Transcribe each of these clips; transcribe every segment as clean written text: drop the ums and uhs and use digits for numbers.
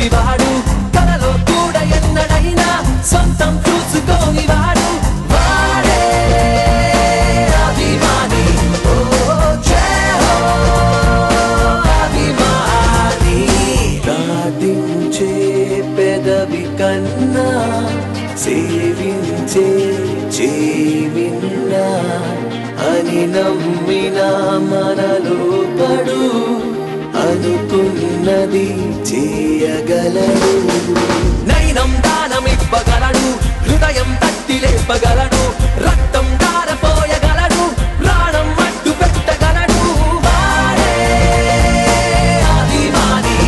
గుడ్డివాడు కలలో కూడా ఎన్నడైనా సొంతం చూసుకోని వాడు వాడే అభిమాని ఓ జయ హో అభిమాని దాటించే పెదవి కన్నా సేవించే చేవిన్నా అని నమ్మిన మనలో పడు అనుకున్నది చేయగలడు నైనం దానమివ్వగలడు హృదయం తట్టి లేపగలడు రక్తం దారపోయగలడు ప్రాణం అడ్డు పెట్టగలడు వాడే అభిమాని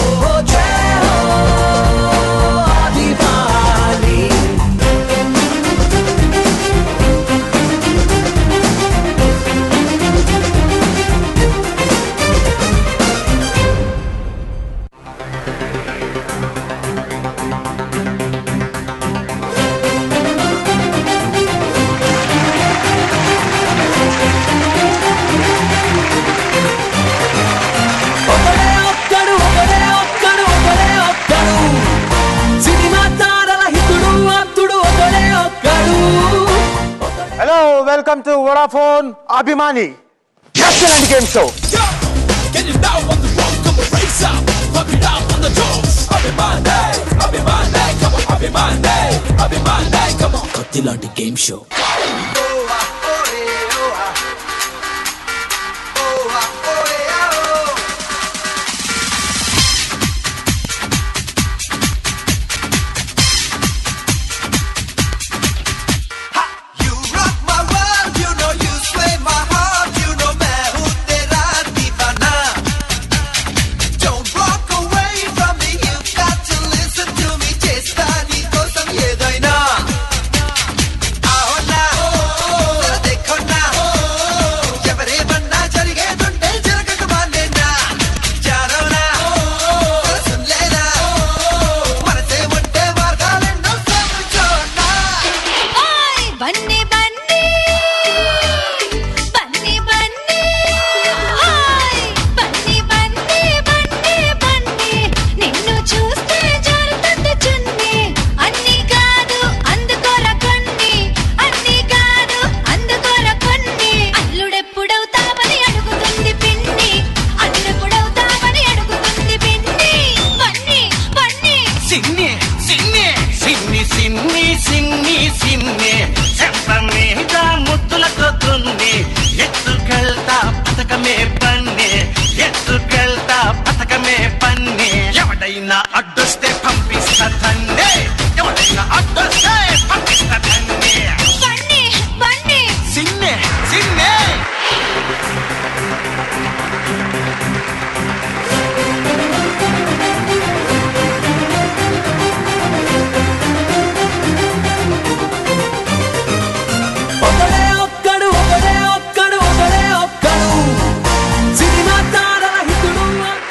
ఓ జయ హో అభిమాని Hello, welcome to Vodafone Abhimani. Excellent game show. Get it down on the road, come on, race up. Pump it down on the doors. Abhimani, Abhimani, come on, Abhimani, Abhimani, come on. Kottilanti game show.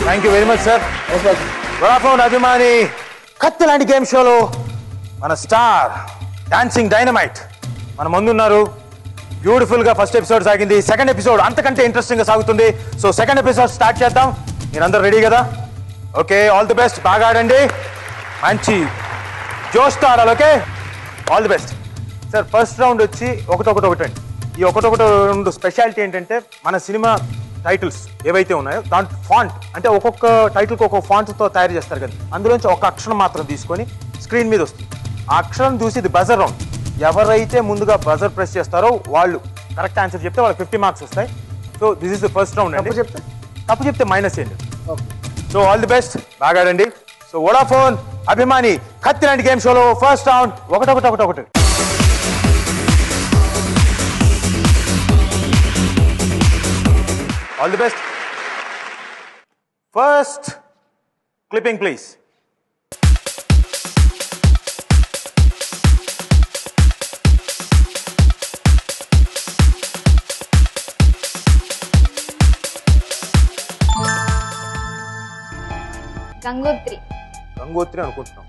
Thank you very much, sir. Vodafone Abhimani Kattilanti game show lo mana star dancing dynamite mana mundu unnaru. Beautiful ga first episode sagindi. Second episode antakante interesting ga sagutundi. So second episode start cheddam. Meer andaru ready kada? Okay, all the best. Baga adandi. Manchi josh tho adali, okay? All the best. Sir, first round వచ్చి ఒకటొకటి. ఈ ఒకటొకటి రెండు speciality ఏంటంటే మన cinema titles ఏవైతే ఉన్నాయో దాంట్లో ఫాంట్ అంటే ఒక్కొక్క టైటిల్కి ఒక్కొక్క ఫాంట్తో తయారు చేస్తారు కదా, అందులోంచి ఒక అక్షరం మాత్రం తీసుకొని స్క్రీన్ మీద వస్తుంది. ఆ అక్షరం చూసి ఇది బజర్ రౌండ్. ఎవరైతే ముందుగా బజర్ ప్రెస్ చేస్తారో వాళ్ళు కరెక్ట్ ఆన్సర్ చెప్తే వాళ్ళకి 50 మార్క్స్ వస్తాయి. So this is the first round అండి. తప్పు చెప్తే మైనస్ చేయండి. సో ఆల్ ది బెస్ట్, బాగా ఆడండి. సో వోడాఫోన్ అభిమాని కత్తిలాంటి గేమ్ షోలో ఫస్ట్ రౌండ్ ఒకటి. All the best. First clipping, please. Gangotri అనుకుంటున్నాం.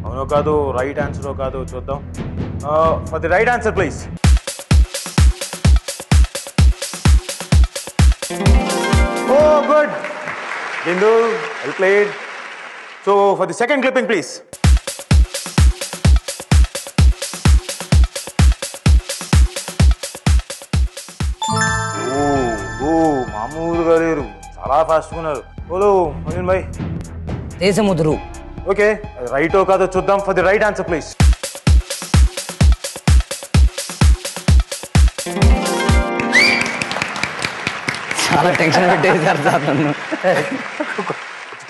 అవునో కాదు, రైట్ ఆన్సర్ కాదు చూద్దాం. For the right answer please. Oh, good. Bindu, well played. So for the second clipping please. మామూలుగా లేరు, చాలా ఫాస్ట్గా ఉన్నారు. ఓలో మోయిన్ భాయ్. దేశముద్రు. ఓకే, రైటో కాదో చూద్దాం. For the right answer please. చాలా టెన్షన్ పెట్టేశారు సార్ నన్ను.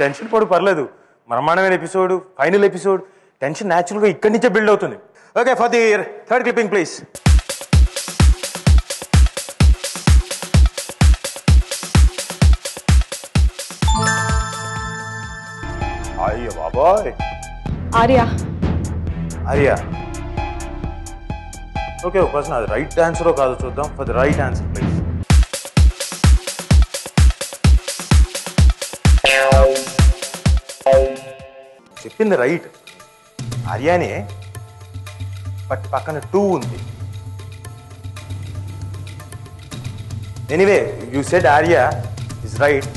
టెన్షన్ పడు, పర్లేదు. బ్రహ్మాండమైన ఎపిసోడ్, ఫైనల్ ఎపిసోడ్. టెన్షన్ న్యాచురల్గా ఇక్కడి నుంచే బిల్డ్ అవుతుంది. Okay, for the third clipping please. అయ్యో బాబాయ్. ఆర్యా. ఆర్యా. ఓకే, ఒక పర్సన్ అది రైట్ ఆన్సరో కాదో చూద్దాం. For the right answer please. చెప్పింది రైట్, ఆర్యానే. బట్ పక్కన 2 ఉంది. Anyway, you said Arya is right.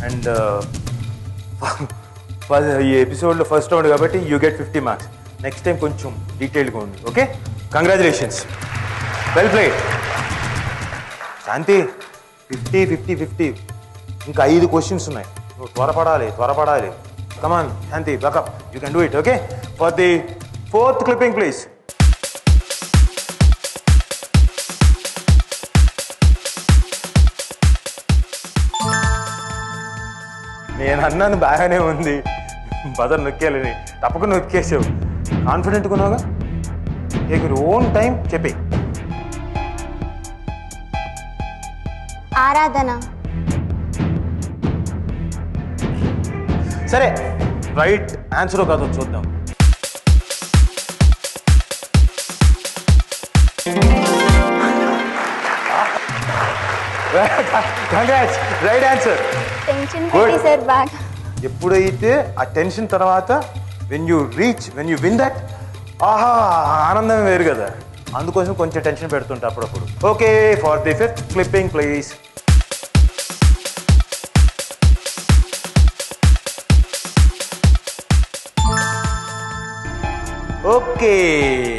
And ఈ ఎపిసోడ్లో ఫస్ట్ రౌండ్ కాబట్టి you get 50 marks. Next time కొంచెం డీటెయిల్గా ఉంది. Okay, congratulations, well played. Shanti, 50-50-50. ఇంకా 5 క్వశ్చన్స్ ఉన్నాయి. నువ్వు త్వరపడాలి. Come on, Shanti, back up. You can do it, okay? For the fourth clipping, please. నేను అన్నాను బాగానే ఉంది, బజర్ నొక్కేయాలని. తప్పకుండా నొక్కేసావు. కాన్ఫిడెంట్గా ఉన్నావుగా. టేక్ యువర్ ఓన్ టైం, చెప్పి. ఆరాధన. సరే, రైట్ ఆన్సర్ కాదో చూద్దాం. Congrats, right answer. టెన్షన్ పెట్టేశారు బాగా. ఎప్పుడైతే ఆ టెన్షన్ తర్వాత వెన్ యూ విన్ దట్, ఆహా, ఆనందం వేరు కదా. అందుకోసం కొంచెం టెన్షన్ పెడుతుంటా అప్పుడప్పుడు. Okay, for the fifth clipping please. Okay,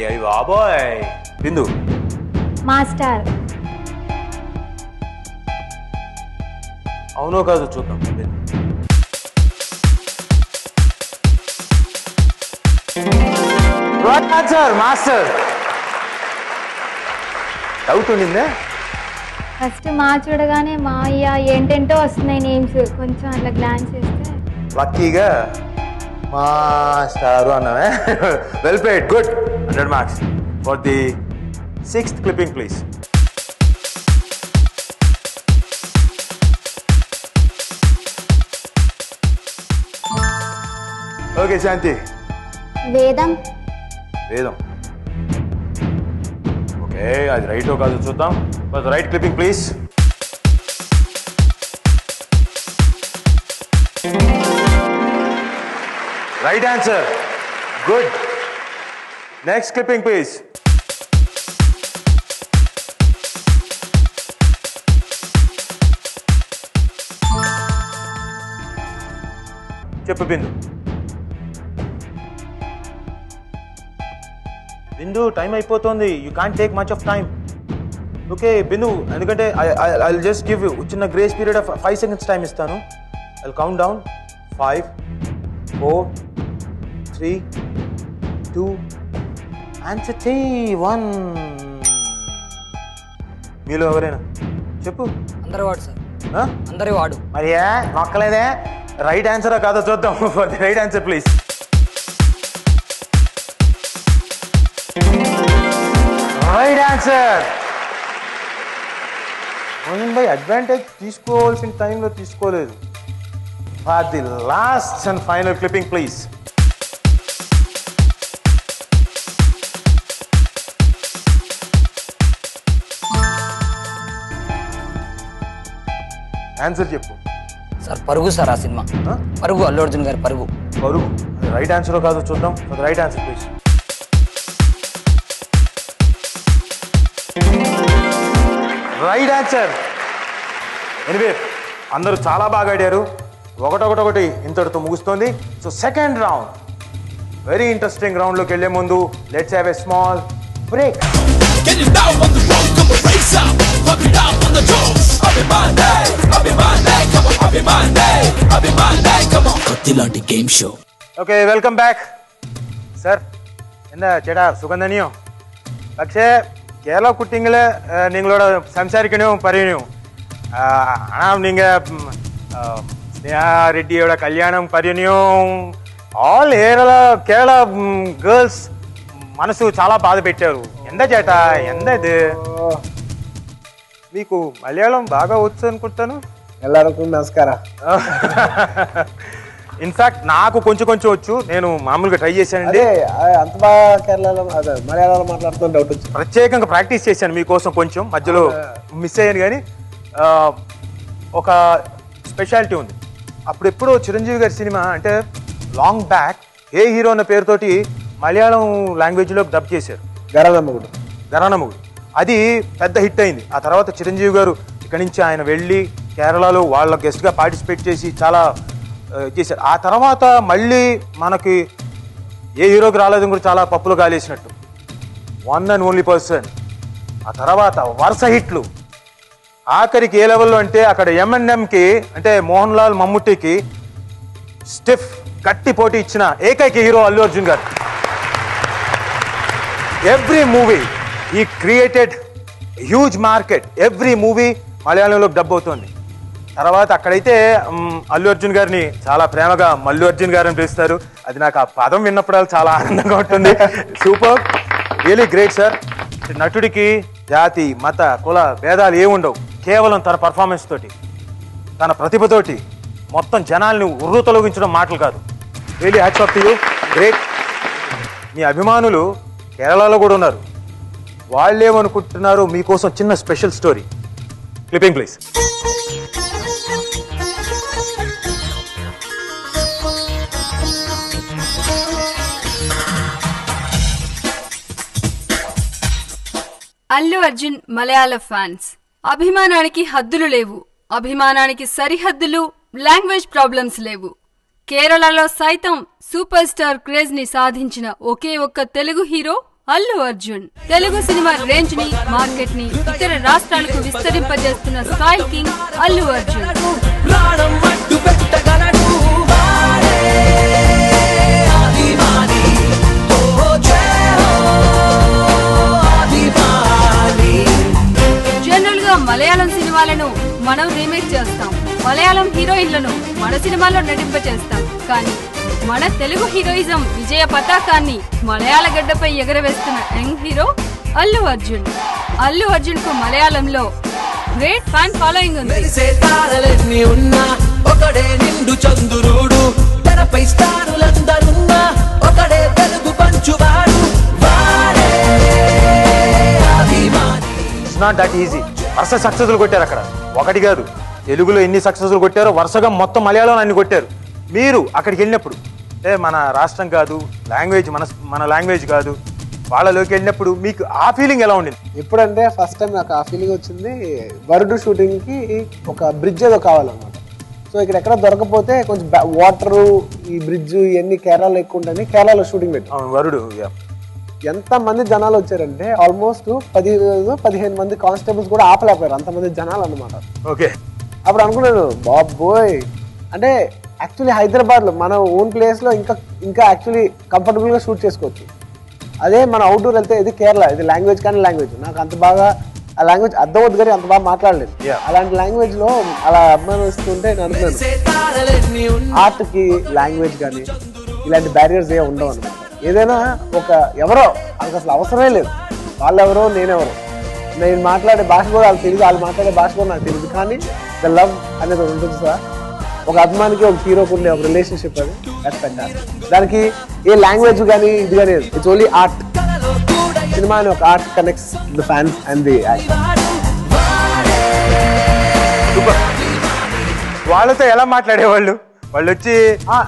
అయ్యి బాబాయ్. బిందు. మాస్టర్. అవునో కాదు చూద్దాం. Right answer, master. డౌట్ ఉండిందే. ఫస్ట్ మా చూడగానే మా అయ్యా ఏంటంటో వస్తున్నాయి నేమ్స్. కొంచెం అట్లా గ్లాన్స్ చేస్తే లక్కీగా మాస్టారు అన్నావే. Well played, good. 100 marks. For the sixth clipping please. Okay Shanti. Vedam. Okay, అది రైటో కాదు చూద్దాం. For the right clipping please. Right answer. Good. Next clipping, please. చెప్పు బిందు. బిందు, టైం అయిపోతుంది. You can't take much of time. Okay Bindu, ఎందుకంటే ఐ జస్ట్ గివ్ యూ చిన్న grace period of 5 seconds time ఇస్తాను. I count down. 5, 4, 3, 2, answer చెయ్యి. 1. మీలో ఎవరైనా చెప్పు. అందరి వాడు సార్, అందరి వాడు. మరి నొక్కలేదే. రైట్ ఆన్సరా కాదో చూద్దాం. For the right answer please. Right answer. Mohan Bhai advantage తీసుకోవాల్సిన టైంలో తీసుకోలేదు. For the last and final clipping please. Answer చెప్పు సార్. పరుగు సార్, ఆ సినిమా పరుగు, అల్లు అర్జున్ గారి పరుగు. పరుగు. రైట్ ఆన్సర్ కాదు చూద్దాం. For the right answer please. Right answer. Anyway, అందరూ చాలా బాగా ఆడారు. ఒకటొకటి ఇంతటితో ముగుస్తుంది. So second round very interesting రౌండ్లోకి వెళ్లే ముందు let's have a small break. Getting down on the road, come on, race up. Pump it up on the drums. Up in my name, come on, up in my name, come on. Kattilanti game show. Okay welcome back sir. എന്താ ചേട്ടാ സുഖം? പക്ഷേ கேரளா குட்டிங்களை நீங்களோட சம்சாரிக்கணும் பரியணும். ஆனால் நீங்கள் ஸ்னேஹா ரெட்டியோட கல்யாணம் பரியணும். All Kerala girls మనసు చాలా బాధ పెట్టారు. ఎంత చేట ఎంత ఇది? మీకు మలయాళం బాగా వచ్చు అనుకుంటాను. ఎల్లరికూ నమస్కార. ఇన్ఫాక్ట్ నాకు కొంచెం వచ్చు. నేను మామూలుగా ట్రై చేశానండి. అంత బాగా కేరళలో అదే మలయాళంలో మాట్లాడుతున్న డౌట్ వచ్చింది. ప్రత్యేకంగా ప్రాక్టీస్ చేశాను మీకోసం. కొంచెం మధ్యలో మిస్ అయ్యాను కానీ ఒక స్పెషాలిటీ ఉంది. అప్పుడెప్పుడో చిరంజీవి గారి సినిమా అంటే లాంగ్ బ్యాక్ ఏ హీరో అన్న పేరుతోటి మలయాళం లాంగ్వేజ్లో డబ్ చేశారు. గరానమ్మగుడు. అది పెద్ద హిట్ అయింది. ఆ తర్వాత చిరంజీవి గారు ఇక్కడి నుంచి ఆయన వెళ్ళి కేరళలో వాళ్ళ గెస్ట్గా పార్టిసిపేట్ చేసి చాలా చేశారు. ఆ తర్వాత మళ్ళీ మనకి ఏ హీరోకి రాలేదని కూడా చాలా పప్పులు గాలేసినట్టు వన్ అండ్ ఓన్లీ పర్సన్. ఆ తర్వాత వరుస హిట్లు. ఆఖరికి ఏ లెవెల్లో అంటే అక్కడ M&Mకి అంటే మోహన్ లాల్ మమ్ముట్టికి స్టిఫ్ గట్టి పోటీ ఇచ్చిన ఏకైక హీరో అల్లు అర్జున్ గారు. ఎవ్రీ మూవీ ఈ created huge market. Every movie మలయాళంలో డబ్ అవుతుంది. తర్వాత అక్కడైతే అల్లు అర్జున్ గారిని చాలా ప్రేమగా మల్లు అర్జున్ గారు అని పిలుస్తారు. అది నాకు ఆ పదం విన్నప్పుడు చాలా ఆనందంగా ఉంటుంది. Super, really great sir. నటుడికి జాతి మత కుల భేదాలు ఏముండవు. కేవలం తన పర్ఫార్మెన్స్ తోటి తన ప్రతిభతోటి మొత్తం జనాల్ని ఉర్రు తొలగించడం మాటలు కాదు. Really hats off to you, great. మీ అభిమానులు కేరళలో కూడా ఉన్నారు. వాళ్ళు ఏమనుకుంటున్నారు మీకోసం చిన్న special story. Clipping please. Allu Arjun Malayala fans అభిమానానికి హద్దులు లేవు. అభిమానానికి సరిహద్దులు, లాంగ్వేజ్ ప్రాబ్లమ్స్ లేవు. కేరళలో సైతం సూపర్ స్టార్ క్రేజ్ ని సాధించిన ఒకే ఒక్క Telugu hero Allu Arjun. Telugu cinema range ని, మార్కెట్ ని ఇతర రాష్ట్రాలకు విస్తరింపజేస్తున్న style king Allu Arjun. General గా మలయాళం సినిమాలను మనం రీమేక్ చేస్తాం. మలయాళం హీరోయిన్లను మన సినిమాలో నటింపచేస్తాం. కానీ మన తెలుగు హీరోయిజం విజయ పతాకాన్ని మలయాళ గడ్డపై ఎగరవేస్తున్న యంగ్ హీరో అల్లు అర్జున్. అల్లు అర్జున్ కు మలయాళంలో గ్రేట్ ఫ్యాన్ ఫాలోయింగ్ ఉంది. It's not that easy. వరుస సక్సెస్లు కొట్టారు అక్కడ. ఒకటి కాదు, తెలుగులో ఎన్ని సక్సెస్లు కొట్టారో వరుసగా మొత్తం మలయాళంలో అన్ని కొట్టారు. మీరు అక్కడికి వెళ్ళినప్పుడు అంటే మన రాష్ట్రం కాదు, లాంగ్వేజ్ మన లాంగ్వేజ్ కాదు, వాళ్ళలోకి వెళ్ళినప్పుడు మీకు ఆ ఫీలింగ్ ఎలా ఉండింది? ఎప్పుడంటే ఫస్ట్ టైం నాకు ఆ ఫీలింగ్ వచ్చింది వరుడు షూటింగ్కి ఒక బ్రిడ్జ్ ఏదో కావాలన్నమాట. సో ఇక్కడ ఎక్కడ దొరకపోతే కొంచెం వాటరు, ఈ బ్రిడ్జ్ ఇవన్నీ కేరళలో ఎక్కువ ఉంటాయని కేరళలో షూటింగ్ పెట్టాం. వరుడు ఎంతమంది జనాలు వచ్చారంటే ఆల్మోస్ట్ 15 మంది కానిస్టేబుల్స్ కూడా ఆపలేకపోయారు, అంతమంది జనాలు అన్నమాట. ఓకే, అప్పుడు అనుకున్నాను బాబోయ్, అంటే యాక్చువల్లీ హైదరాబాద్లో మన ఓన్ ప్లేస్లో ఇంకా యాక్చువల్లీ కంఫర్టబుల్గా షూట్ చేసుకోవచ్చు. అదే మన అవుట్డోర్ వెళ్తే ఇది కేరళ, ఇది లాంగ్వేజ్ కానీ లాంగ్వేజ్ నాకు అంత బాగా ఆ లాంగ్వేజ్ అర్థం అవుతుంది కానీ అంత బాగా మాట్లాడలేదు. అలాంటి లాంగ్వేజ్లో అలా అభిమానిస్తుంటే నేను అనుకున్నాను ఆర్ట్కి లాంగ్వేజ్ కానీ ఇలాంటి బ్యారియర్స్ ఏ ఉండవు అనమాట. ఏదైనా ఒక ఎవరో వాళ్ళకి అసలు అవసరమే లేదు, వాళ్ళెవరో నేనెవరో, నేను మాట్లాడే భాష కూడా వాళ్ళకి తెలియదు, వాళ్ళు మాట్లాడే భాష కూడా నాకు తెలియదు, కానీ ద లవ్ అనేది ఉంటుంది సార్. ఒక అభిమానికి ఒక హీరోకి ఉండే ఒక రిలేషన్షిప్ అది దట్స్ ఫ్యాంటాస్టిక్. దానికి ఏ లాంగ్వేజ్ కానీ ఇది కానీ ఇట్స్ ఓన్లీ ఆర్ట్. సినిమా అని ఒక art connects the fans and the actor. వాళ్ళతో ఎలా మాట్లాడేవాళ్ళు? వాళ్ళు వచ్చి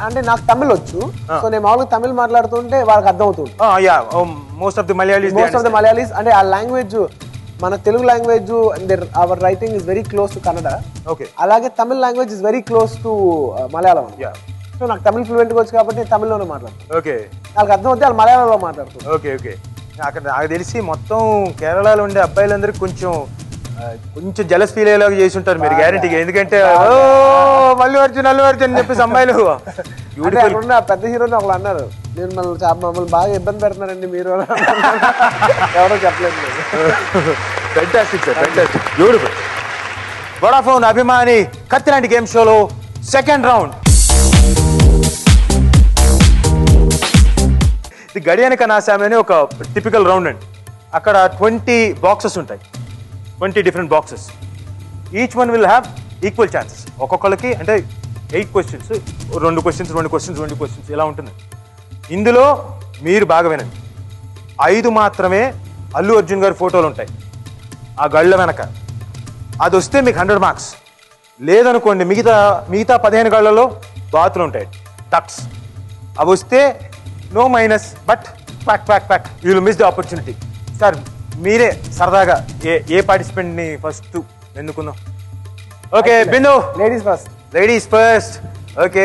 అంటే నాకు తమిళ్ వచ్చు, సో నేను మామూలుగా తమిళ్ మాట్లాడుతుంటే వాళ్ళకి అర్థం అవుతుంది. మోస్ట్ ఆఫ్ ది మలయాళీస్ అంటే ఆ లాంగ్వేజ్ మన Telugu language our writing is very close to Kannada. Okay. అలాగే Tamil language is very close to Malayalam. So నాకు తమిళ్ ఫ్లూయెంట్గా వచ్చు కాబట్టి నేను తమిళ్లోనే మాట్లాడతాను. ఓకే. వాళ్ళకి అర్థం అవుతే వాళ్ళు మలయాళంలో మాట్లాడుతారు. Okay okay. అక్కడ నాకు తెలిసి మొత్తం కేరళలో ఉండే అబ్బాయిలందరికీ కొంచెం జలస్ ఫీల్ అయ్యేలాగా చేసి ఉంటారు మీరు గ్యారెంటీగా. ఎందుకంటే అల్లు అర్జున్ అని చెప్పేసి అమ్మాయిలు పెద్ద హీరోని ఒకళ్ళు అన్నారు, నేను మమ్మల్ని బాగా ఇబ్బంది పెడుతున్నారండి మీరు. ఎవరో చెప్పలేదు. Fantastic sir, fantastic, beautiful. Vodafone అభిమాని కత్తిలాంటి గేమ్ షోలో సెకండ్ రౌండ్. ఇది గడియానిక నాసామి అని ఒక టిపికల్ రౌండ్ అండి. అక్కడ 20 బాక్సెస్ ఉంటాయి, 20 different boxes. Each one will have equal chances. ఒక్కొక్కరికి అంటే 8 క్వశ్చన్స్, 2 క్వశ్చన్స్ ఇలా ఉంటుంది. ఇందులో మీరు బాగా వినండి, 5 మాత్రమే అల్లు అర్జున్ గారి ఫోటోలు ఉంటాయి ఆ గళ్ళ వెనక. అది వస్తే మీకు 100 మార్క్స్. లేదనుకోండి మిగతా 15 గళ్ళలో బాతులు ఉంటాయి, టక్స్. అవి వస్తే no minus, but pack you will miss the opportunity. Sir మీరే సరదాగా ఏ పార్టిసిపెంట్ ని ఫస్ట్ ఎన్నుకుందాం? Okay Bindu, ladies first. Okay,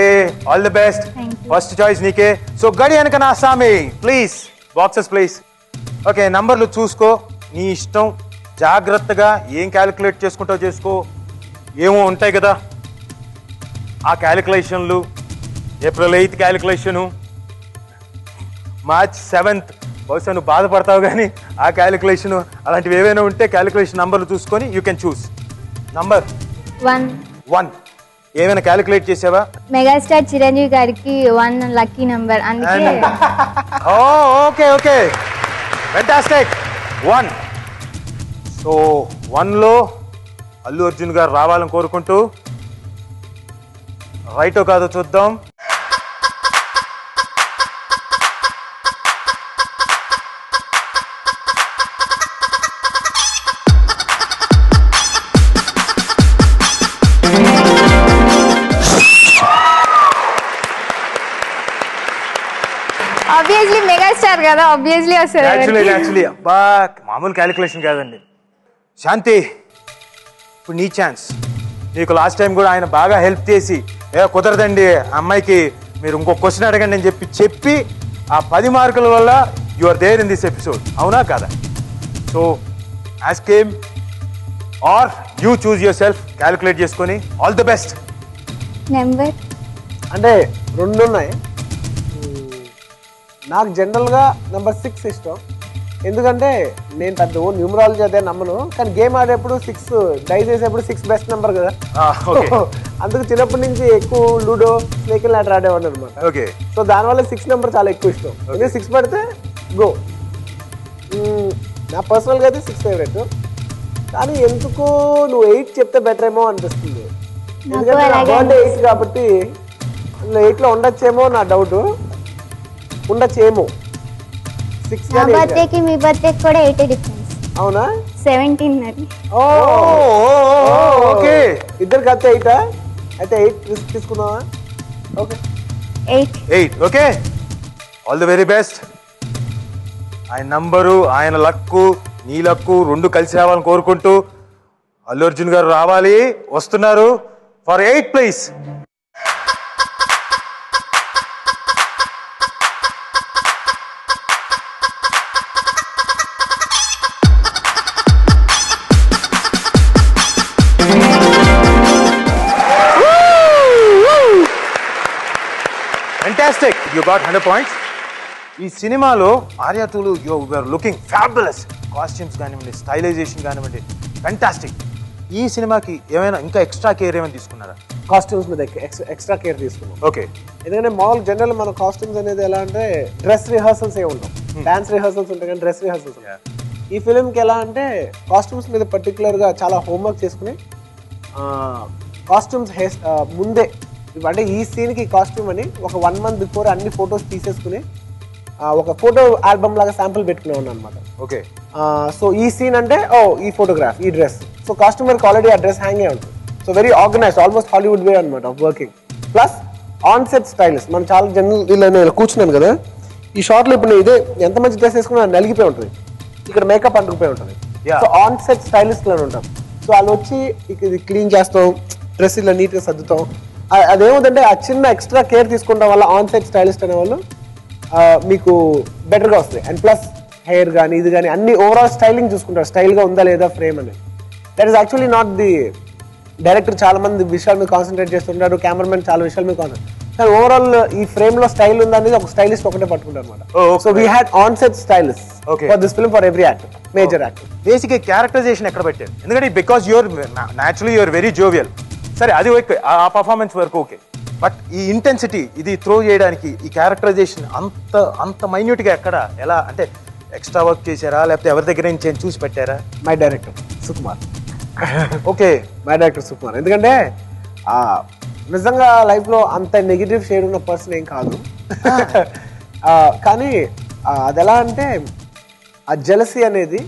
all the best. First choice నీకే. సో గడియానిక నాసామి ప్లీజ్, బాక్సెస్ ప్లీజ్. ఓకే, నంబర్లు చూసుకో, నీ ఇష్టం. జాగ్రత్తగా ఏం క్యాలిక్యులేట్ చేసుకుంటావు చేసుకో. ఏమో ఉంటాయి కదా ఆ క్యాలిక్యులేషన్లు. April 8th calculation, March 7th బహుశా నువ్వు బాధపడతావు కానీ ఆ క్యాలిక్యులేషన్ అలాంటివి ఏవైనా ఉంటే క్యాలిక్యులేషన్ నంబర్లు చూసుకొని యూ కెన్ చూస్. నంబర్ 1. ఏమైనా క్యాలిక్యులేట్ చేసావా? మెగాస్టార్ చిరంజీవి గారికి 1 లక్కీ నంబర్, అందుకే. Okay, fantastic. 1. సో 1లో అల్లు అర్జున్ గారు రావాలని కోరుకుంటూ, రైటో కాదో చూద్దాం. ఆబ్వియస్లీ మెగాస్టార్ కదా, ఆబ్వియస్లీ వస్తుంది. యాక్చువల్లీ అబ్బా మామూలు క్యాలిక్యులేషన్ కాదండి. శాంతి, ఇప్పుడు నీ ఛాన్స్. నీకు లాస్ట్ టైం కూడా ఆయన బాగా హెల్ప్ చేసి కుదరదండి అమ్మాయికి, మీరు ఇంకో క్వశ్చన్ అడగండి అని చెప్పి ఆ 10 మార్కుల వల్ల you are there in this episode. అవునా కాదా? So ask him are you choose yourself, calculate చేసుకొని. All the best. నెంబర్ అంటే 2 ఉన్నాయి. నాకు జనరల్గా నెంబర్ 6 ఇష్టం. ఎందుకంటే నేను పెద్ద న్యూమరాలజీ అదే నమ్మను, కానీ గేమ్ ఆడేప్పుడు 6 డై చేసేప్పుడు 6 బెస్ట్ నెంబర్ కదా. అందుకు చిన్నప్పటి నుంచి ఎక్కువ లూడో, స్నేక్ అండ్ ల్యాడర్ ఆడేవాడు అనమాట. ఓకే. సో దానివల్ల 6 నెంబర్ చాలా ఎక్కువ ఇష్టం. ఎందుకంటే 6 పడితే గో. నా పర్సనల్గా అయితే 6 ఫేవరెట్. కానీ ఎందుకు నువ్వు 8 చెప్తే బెటర్ ఏమో అనిపిస్తుంది. ఎందుకంటే నా బర్త్డే 8 కాబట్టి అందులో 8లో ఉండొచ్చేమో నా డౌట్. ఉండొచ్చేమో 6 బర్త్డేకి మీ బర్త్డేకి కూడా 8 డిఫరెన్స్. అవునా? 17 అది. ఓకే, ఇద్దరు కలిసి 8 అయితే 8 తీసుకున్నావా? Okay 8. Okay, all the very best. ఆయన నంబరు, ఆయన లక్కు, నీ లక్కు 2 కలిసి రావాలని కోరుకుంటూ అల్లు అర్జున్ గారు రావాలి, వస్తున్నారు. For 8 please. Fantastic, you got 100 points. ఈ సినిమాలో ఆర్యా 2లో you are looking fabulous. Costumes కానివ్వండి, స్టైలైజేషన్ కానివ్వండి, ఫ్యాంటాస్టిక్. ఈ సినిమాకి ఏమైనా ఇంకా ఎక్స్ట్రా కేర్ ఏమైనా తీసుకున్నారా? కాస్ట్యూమ్స్ మీద ఎక్స్ట్రా కేర్ తీసుకున్నాం. ఓకే. ఎందుకంటే మామూలు జనరల్ మన కాస్ట్యూమ్స్ అనేది ఎలా అంటే డ్రెస్ రిహర్సల్స్ ఏ ఉంటాం, డాన్స్ రిహర్సల్స్ ఉంటాయి కానీ డ్రెస్ రిహర్సల్స్ ఉంటాయి. ఈ ఫిలింకి ఎలా అంటే కాస్ట్యూమ్స్ మీద పర్టికులర్గా చాలా హోంవర్క్ చేసుకుని కాస్ట్యూమ్స్ ముందే అంటే ఈ సీన్కి కాస్ట్యూమ్ అని ఒక 1 month బిఫోర్ అన్ని ఫొటోస్ తీసేసుకుని ఒక ఫోటో ఆల్బమ్ లాగా శాంపుల్ పెట్టుకునే ఉన్నాను అనమాట. ఓకే. సో ఈ సీన్ అంటే ఈ ఫోటోగ్రాఫ్, ఈ డ్రెస్. సో కాస్ట్యూమర్కి ఆల్రెడీ ఆ డ్రెస్ హ్యాంగ్ అయి ఉంటుంది. So very organized, almost Hollywood way అనమాట of working. Plus on set stylist. మనం చాలా జనరల్ నేను కూర్చున్నాను కదా, ఈ షార్ట్లో ఇప్పుడు ఇదే ఎంత మంచి డ్రెస్ వేసుకున్నా నలిగిపోయి ఉంటుంది, ఇక్కడ మేకప్ అంటుకుపోయి ఉంటుంది. Yeah. So on set stylist అని ఉంటాం. సో వాళ్ళు వచ్చి ఇది క్లీన్ చేస్తాం, డ్రెస్ ఇలా నీట్గా సర్దుతాం. అదేముందంటే ఆ చిన్న ఎక్స్ట్రా కేర్ తీసుకుంటాం వల్ల ఆన్ సెట్ స్టైలిస్ట్ అనే వాళ్ళు మీకు బెటర్గా వస్తుంది. అండ్ ప్లస్ హెయిర్ కానీ ఇది కానీ అన్ని ఓవరాల్ స్టైలింగ్ చూసుకుంటారు, స్టైల్గా ఉందా లేదా ఫ్రేమ్ అనేది. That is actually not the director చాలా మంది విషయాల మీద కాన్సన్ట్రేట్ చేస్తుంటారు, కెమెరామెన్ చాలా విషయాల మీద కాన్సన్ట్రేట్, కానీ ఓవరాల్ ఈ ఫ్రేమ్ లో స్టైల్ ఉందా అనేది ఒక స్టైలిస్ట్ ఒకటే పట్టుకుంటారు అనమాట. So we had on set stylist for this film for every actor, major actor. Basic characterisation ఎక్కడ పెట్టారు? ఎందుకంటే because your naturally your very jovial. సరే అది ఓకే, ఆ పర్ఫార్మెన్స్ వరకు ఓకే. బట్ ఈ ఇంటెన్సిటీ ఇది త్రో చేయడానికి ఈ క్యారెక్టరైజేషన్ అంత మైన్యూట్ గా ఎక్కడ ఎలా అంటే ఎక్స్ట్రా వర్క్ చేశారా లేకపోతే ఎవరి దగ్గర నుంచి చూసి పెట్టారా? My director Sukumar. Okay, my director Sukumar. ఎందుకంటే నిజంగా లైఫ్ లో అంత నెగిటివ్ షేడ్ ఉన్న పర్సన్ ఏం కాదు. కానీ అది ఎలా అంటే ఆ జెలసీ అనేది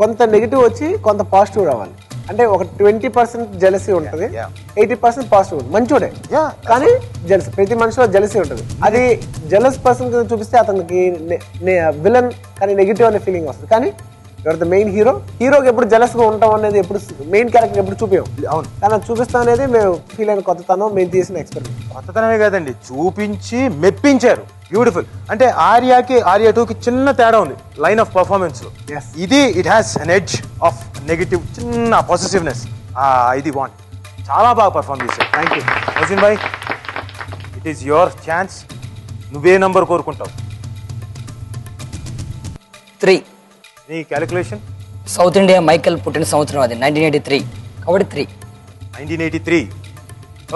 కొంత నెగిటివ్ వచ్చి కొంత పాజిటివ్ రావాలి. అంటే ఒక 20% జెలసీ ఉంటుంది, 80% పాజిటివ్ ఉంటుంది. మంచోడే కానీ జెలసీ, ప్రతి మనిషిలో జెలసీ ఉంటుంది. అది జెలస్ పర్సన్ కింద చూపిస్తే అతనికి విలన్ కానీ నెగిటివ్ అనే ఫీలింగ్ వస్తుంది. కానీ యువర్ ద మెయిన్ హీరో. హీరోకి ఎప్పుడు జెలస్ గా ఉంటాం అనేది ఎప్పుడు మెయిన్ క్యారెక్టర్ ఎప్పుడు చూపించాం. అవును, కానీ అది చూపిస్తాం అనేది మేము ఫీల్ అయిన కొత్తతనం, మేము తీసిన ఎక్స్పెరిమెంట్. కొత్తతనమే కాదండి, చూపించి మెప్పించారు. బ్యూటిఫుల్. అంటే ఆర్యా 2కి చిన్న తేడా ఉంది లైన్ ఆఫ్ పర్ఫార్మెన్స్ లో. ఇది it has an edge of negative, చిన్న పాజిటివ్నెస్. ఇది వాంట్ చాలా బాగా పర్ఫార్మ్ చేశారు. Thank you Mohsin Bhai, it is your chance. నువ్వే నంబర్ కోరుకుంటావు? 3. నీ క్యాలిక్యులేషన్? సౌత్ ఇండియా మైకేల్ పుట్టిన సంవత్సరం అది 1983 కాబట్టి 3. 1983.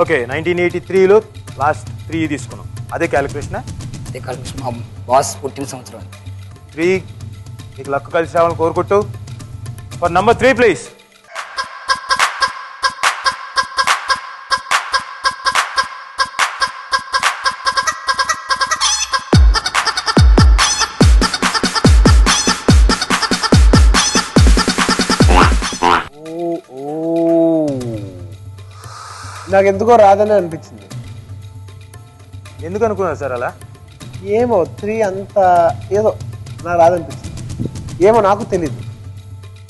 ఓకే, 1983లో లాస్ట్ 3 తీసుకున్నాం. అదే క్యాలిక్యులేషన్? అదే కాదు, మా బాస్ పుట్టిన సంవత్సరం అది. 3 నీకు లక్ కలిసి రావాలని కోరుకుంటూ ఫర్ నంబర్ 3 ప్లీజ్. నాకు ఎందుకో రాదని అనిపించింది. ఎందుకు అనుకున్నారు సార్ అలా? ఏమో 3 అంత ఏదో నాకు రాదనిపించింది. ఏమో నాకు తెలీదు.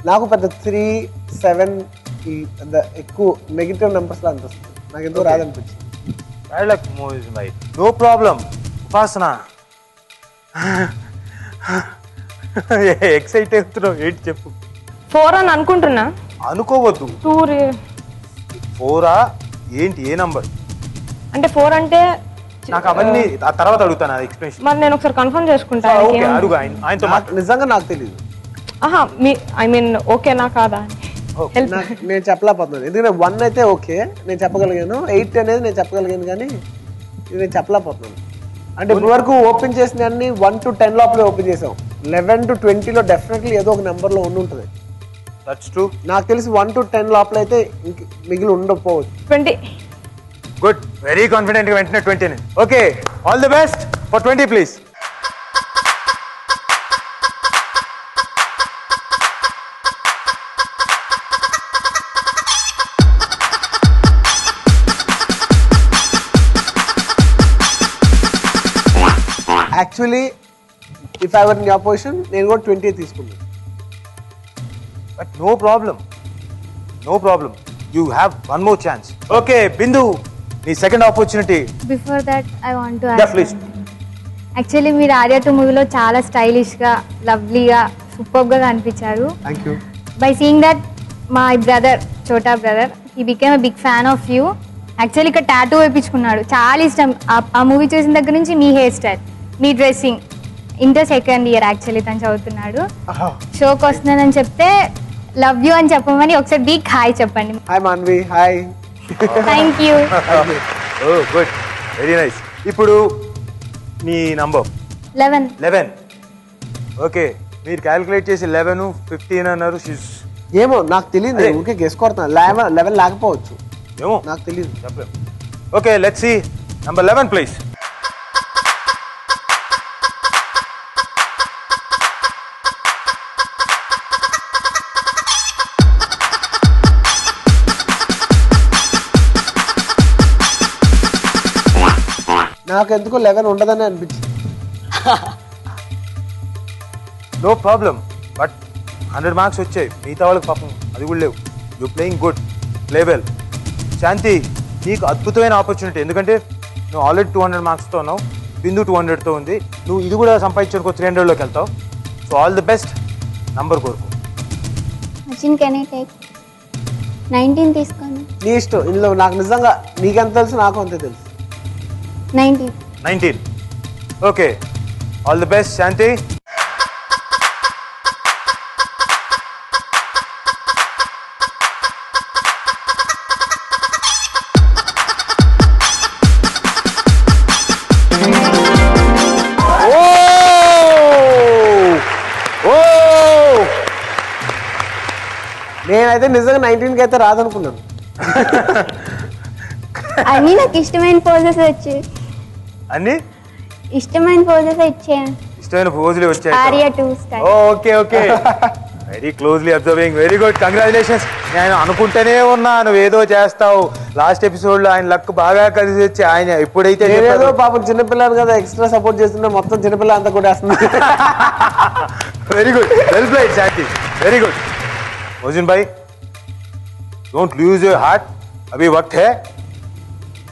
నాకు పెద్ద 3, 7 ఈ పెద్ద ఎక్కువ నెగిటివ్ నెంబర్స్ లా అనిపిస్తుంది. నాకు ఎందుకో రాదనిపించింది. Bad luck Mohsin bhai. No problem. Upasana excite అవుతున్నావు ఏంటి చెప్పు? 4 అని అనుకుంటున్నా. అనుకోవద్దు. 2 4ఆ ఏంటి? ఏ నంబర్ అంటే 4 అంటే నాకు అవన్నీ ఆ తర్వాత అడుగుతాను ఎక్స్ప్లెనేషన్. మరి నేను ఒకసారి కన్ఫర్మ్ చేసుకుంటాను. ఓకే, అడుగు ఆయనతో. నిజంగా నాకు తెలియదు. ఆహా, ఐ మీన్ ఓకేనా కాదా? నేను చెప్పలేకపోతున్నాను. ఎందుకంటే 1 అయితే ఓకే నేను చెప్పగలిగాను, 8 అనేది నేను చెప్పగలిగాను, కానీ ఇది నేను చెప్పలేకపోతున్నాను. అంటే ఇప్పుడు వరకు ఓపెన్ చేసిన అన్ని 1 to 10 లోపలే ఓపెన్ చేసాం. 11 to 20లో డెఫినెట్లీ ఏదో ఒక నెంబర్లో ఉండుంటుంది. That's true. నాకు తెలిసి 1 to 10 లోపల అయితే మిగిలి ఉండకపోవచ్చు. 20. గుడ్, వెరీ కాన్ఫిడెంట్ గా వెంటనే 20. Okay, all the best for 20 please. Actually if I were in your position నేను కూడా 20 తీసుకున్నాను. But no problem, no problem. You have one more chance. Okay Bindu, నీ second opportunity. Before that I want to Yeah, please. Actually మీరు ఆర్యా 2 మూవీలో చాలా స్టైలిష్గా, లవ్లీగా, సూపర్గా కనిపించారు. Thank you. By seeing that my brother, చోటా brother, he became a big fan of you. Actually ఇక్కడ టాటూ వేయించుకున్నాడు, చాలా ఇష్టం. ఆ మూవీ చూసిన దగ్గర నుంచి మీ హెయిర్ స్టైల్, మీ dressing. Inter second year actually తను చదువుతున్నాడు. షోకి వస్తున్నానని చెప్తే లవ్ యూ అని చెప్పమని ఒకసారి బిగ్ హాయ్ చెప్పండి. Hi Manvi. Hi. Thank you. Oh good, very nice. ఇప్పుడు నీ నంబర్ 11. ఓకే, మీరు క్యాలిక్యులేట్ చేసి 11, 15 అన్నారు. ఏమో నాకు తెలియదు, ఊరికే గెస్ కొడుతున్నా. 11 లేకపోవచ్చు, ఏమో నాకు తెలియదు, చెప్పలేము. Okay, let's see number 11 please. నాకు ఎందుకో 11 ఉండదని అనిపించింది. నో ప్రాబ్లం, బట్ 100 మార్క్స్ వచ్చాయి, మిగతా వాళ్ళకి పాపం అది కూడా లేవు. You playing good, play well. Shanti, నీకు అద్భుతమైన ఆపర్చునిటీ, ఎందుకంటే నువ్వు ఆల్రెడీ 200 మార్క్స్తో ఉన్నావు, బిందు 200తో ఉంది, నువ్వు ఇది కూడా సంపాదించుకో 300లోకి వెళ్తావు. So all the best. Number కోరుకో. అర్జున్ కెన్ ఐ టేక్ 19 తీసుకోండి. నీ ఇష్టం. ఇందులో నాకు నిజంగా నీకెంత తెలుసు, నాకు అంతే తెలుసు. 19. ఓకే, ఆల్ ది బెస్ట్ శాంతి. నేనైతే నిజంగా 19కి అయితే రాదనుకున్నాను. అన్నీ నాకు ఇష్టమైన పోజెస్ వచ్చాయి. అన్ని ఇష్టమైన పోజెస్ వచ్చాయి. ఇష్టమైన పోజులు వచ్చాయి. Arya 2 style. Okay okay, very closely observing, very good, congratulations. నేను అనుకుంటూనే ఉన్నా నువ్వు ఏదో చేస్తావు. లాస్ట్ ఎపిసోడ్ లో ఆయన లక్ బాగా కలిసి వచ్చి ఆయన ఎప్పుడైతే ఏదో పాపం చిన్నపిల్లలు కదా ఎక్స్ట్రా సపోర్ట్ చేస్తున్నా, మొత్తం చిన్నపిల్ల అంతా కూడా వేస్తుంది. Very good, well played Shanti, very good. Mohsin bhai, don't lose your heart, అవి వక్త్ హే.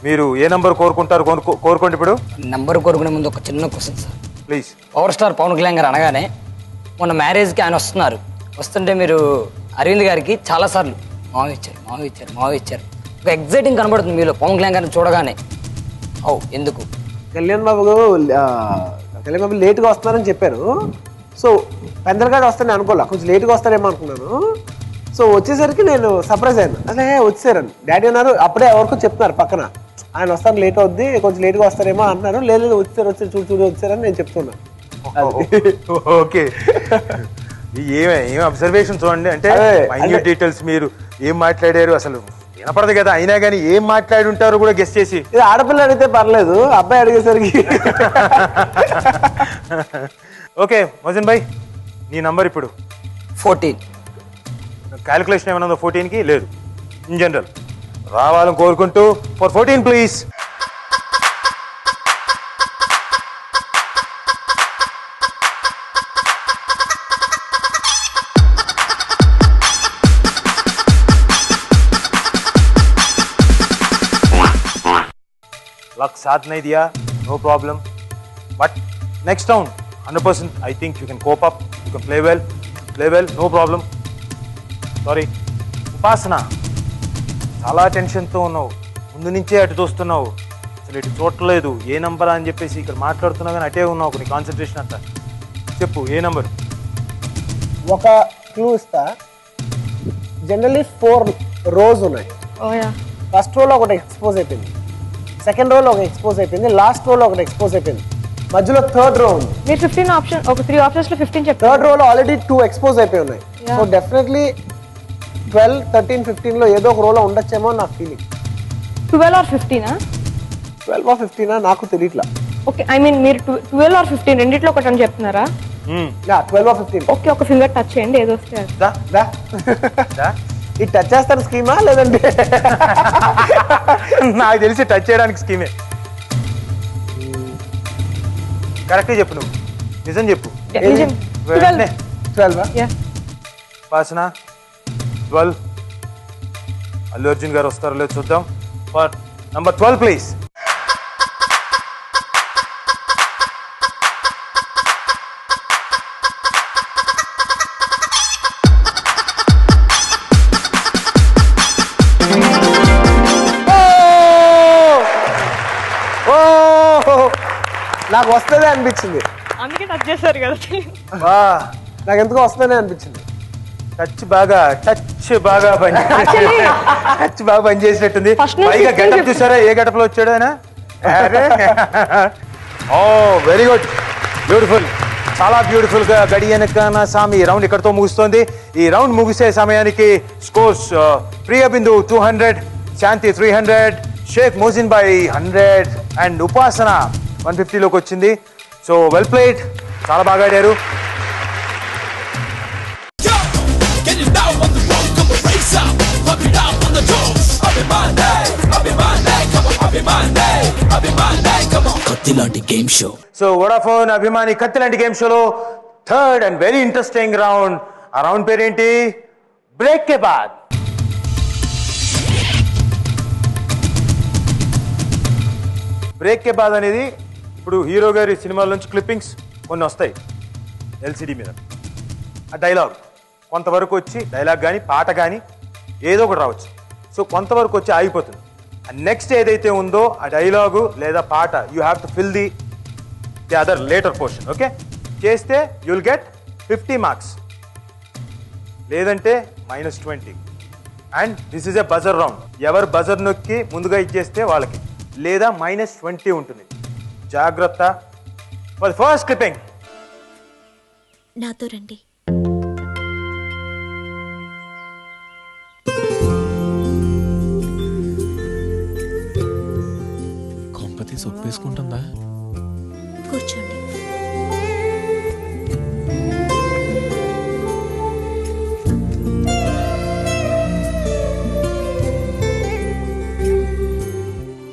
మీరు ఏ నంబర్ కోరుకుంటారు? కోరుకోండి. ఇప్పుడు నంబర్ కోరుకునే ముందు ఒక చిన్న question sir, please. Power star Pawan Kalyan గారు అనగానే మొన్న మ్యారేజ్కి ఆయన వస్తున్నారు, వస్తుంటే మీరు అరవింద్ గారికి చాలాసార్లు మావి ఇచ్చారు. ఒక ఎగ్జైటింగ్ కనబడుతుంది మీలో పవన్ కళ్యాణ్ గారిని చూడగానే. ఎందుకు? కళ్యాణ్ బాబు లేట్గా వస్తున్నారని చెప్పారు. సో పెందలగాడు వస్తాను అనుకోలే, కొంచెం లేట్గా వస్తారేమో అనుకున్నాను. సో వచ్చేసరికి నేను సర్ప్రైజ్ అయ్యాను. అదే వచ్చారని డాడీ అన్నారు. అప్పుడే ఎవరికో చెప్తున్నారు పక్కన, ఆయన వస్తాను లేట్ అవుద్ది, కొంచెం లేట్గా వస్తారేమో అన్నారు. లేదు వచ్చారు చూడు వచ్చారని నేను చెప్తున్నాను. ఓకే, ఏం అబ్జర్వేషన్ చూడండి. అంటే మైన్యూట్ డీటెయిల్స్, మీరు ఏం మాట్లాడారు అసలు వినపడదు కదా, అయినా కానీ ఏం మాట్లాడి ఉంటారో కూడా గెస్ట్ చేసి. ఇది ఆడపిల్ల అడిగితే పర్లేదు, అబ్బాయి అడిగేసరికి. ఓకే మోజిన్ భాయ్, నీ నంబర్ ఇప్పుడు 14. క్యాలిక్యులేషన్ ఏమైనా ఉందో 14కి? లేదు, ఇన్ జనరల్ రావాలని కోరుకుంటూ ఫర్ 14 ప్లీజ్. लक साथ नहीं दिया, no problem, but next round 100% I think you can cope up, you can play well, no problem. Sorry. ఉపాసన, చాలా టెన్షన్తో ఉన్నావు, ముందు నుంచే అటు చూస్తున్నావు, అసలు ఇటు చూడలేదు, ఏ నంబర్ అని చెప్పేసి ఇక్కడ మాట్లాడుతున్నావు కానీ అటే ఉన్నావు, నీ కాన్సన్ట్రేషన్ అంతా. చెప్పు ఏ నంబర్? ఒక క్లూ ఇస్తా. జనరల్లీ 4 రోస్ ఉన్నాయి. ఫస్ట్ రోలో ఒకటి ఎక్స్పోజ్ అయిపోయింది, సెకండ్ రోలో ఒక ఎక్స్పోజ్ అయిపోయింది, లాస్ట్ రోలో ఒకటి ఎక్స్పోజ్ అయిపోయింది, మధ్యలో థర్డ్ రో ఉంది. మీరు 15 ఆప్షన్, ఒక 3 ఆప్షన్స్ లో 15 చెప్పారు. థర్డ్ రోలో ఆల్రెడీ 2 ఎక్స్పోజ్ అయిపోయి ఉన్నాయి. సో డెఫినెట్లీ 12, 13, 15 లో ఏదో ఒక రోలో ఉండొచ్చేమో నా ఫీలింగ్. 12 or 15? 12 or 15 నాకు తెలియట్లా. ఓకే, ఐ మీన్ మీరు 12 or 15 రెండిట్లో ఒకటి అని చెప్తున్నారా? 12 or 15. ఓకే, ఒక ఫింగర్ టచ్ చేయండి, ఏదో వస్తే. ఈ టచ్ చేస్తాను స్కీమా లేదంటే? నాకు తెలిసి టచ్ చేయడానికి స్కీమే. కరెక్ట్ చెప్పు, నువ్వు నిజం చెప్పు. 12. ఉపాసన 12. అల్లు అర్జున్ గారు వస్తారో లేదు చూద్దాం. For number 12 please. నాకు వస్తుందే అనిపించింది, అందుకే టచ్ చేశారు కదా. నాకు ఎందుకో వస్తుందనే అనిపించింది. టచ్ బాగా పనిచేసినట్టుంది. పైగా గెటప్ చూసారా, ఏ గెటప్ లో వచ్చాడు ఆయన? ఓ వెరీ గుడ్, బ్యూటిఫుల్, చాలా బ్యూటిఫుల్ గా గడియనకన సామి. ఈ రౌండ్ ఇక్కడతో ముగుస్తోంది. ఈ రౌండ్ ముగిసే సమయానికి స్కోర్స్ ప్రియ బిందు 200, శాంతి 300, షేక్ మోజిన్ భాయ్ 100 అండ్ ఉపాసన 150లోకి వచ్చింది. సో వెల్ ప్లేడ్, చాలా బాగా ఆడారు. కత్తిలాంటి గేమ్ షో. సో వోడాఫోన్ అభిమాని కత్తిలాంటి గేమ్ షోలో third and very interesting round ఆ రౌండ్ పేరేంటి? బ్రేక్ కే బాద్. బ్రేక్ కే బాద్ అనేది ఇప్పుడు హీరో గారి సినిమాల నుంచి క్లిప్పింగ్స్ కొన్ని వస్తాయి ఎల్సిడి మీద. ఆ డైలాగ్ కొంతవరకు వచ్చి డైలాగ్ కానీ పాట కానీ ఏదో ఒకటి రావచ్చు. సో కొంతవరకు వచ్చి ఆగిపోతుంది. నెక్స్ట్ ఏదైతే ఉందో ఆ డైలాగు లేదా పాట you have to fill the other later portion. Okay, చేస్తే యుల్ గెట్ 50 మార్క్స్, లేదంటే -20. And this is a buzzer round. ఎవరు బజర్ నొక్కి ముందుగా ఇచ్చేస్తే వాళ్ళకి, లేదా -20 ఉంటుంది. జాగ్రత్త. ఫర్ ఫస్ట్ క్లిప్పింగ్ నాతో రండి. కొంపతి సొప్పేసుకుంటుందా? కూర్చోండి.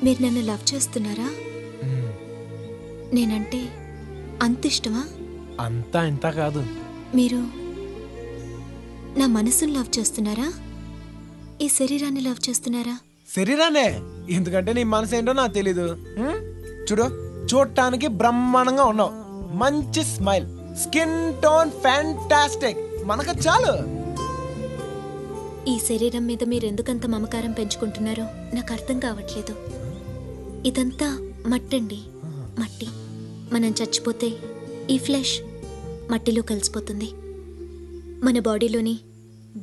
మీరు నన్ను లవ్ చేస్తున్నారా? నేనంటే అంత ఇష్టమా? అంతా ఇంత కాదు. మీరు నా మనసును లవ్ చేస్తున్నారా? ఈ శరీరాన్ని లవ్ చేస్తున్నారా? శరీరానే, ఎందుకంటే నీ మనసు ఏంటో నాకు తెలీదు. చూడు, చూడటానికి బ్రహ్మాండంగా ఉన్నావు, మంచి స్మైల్, స్కిన్ టోన్ ఫ్యాంటాస్టిక్, మనకు చాలు. ఈ శరీరం మీద మీరు ఎందుకంత మమకారం పెంచుకుంటున్నారో నాకు అర్థం కావట్లేదు. ఇదంతా మట్టండి, మట్టి. మనం చచ్చిపోతే ఈ ఫ్లెష్ మట్టిలో కలిసిపోతుంది. మన బాడీలోని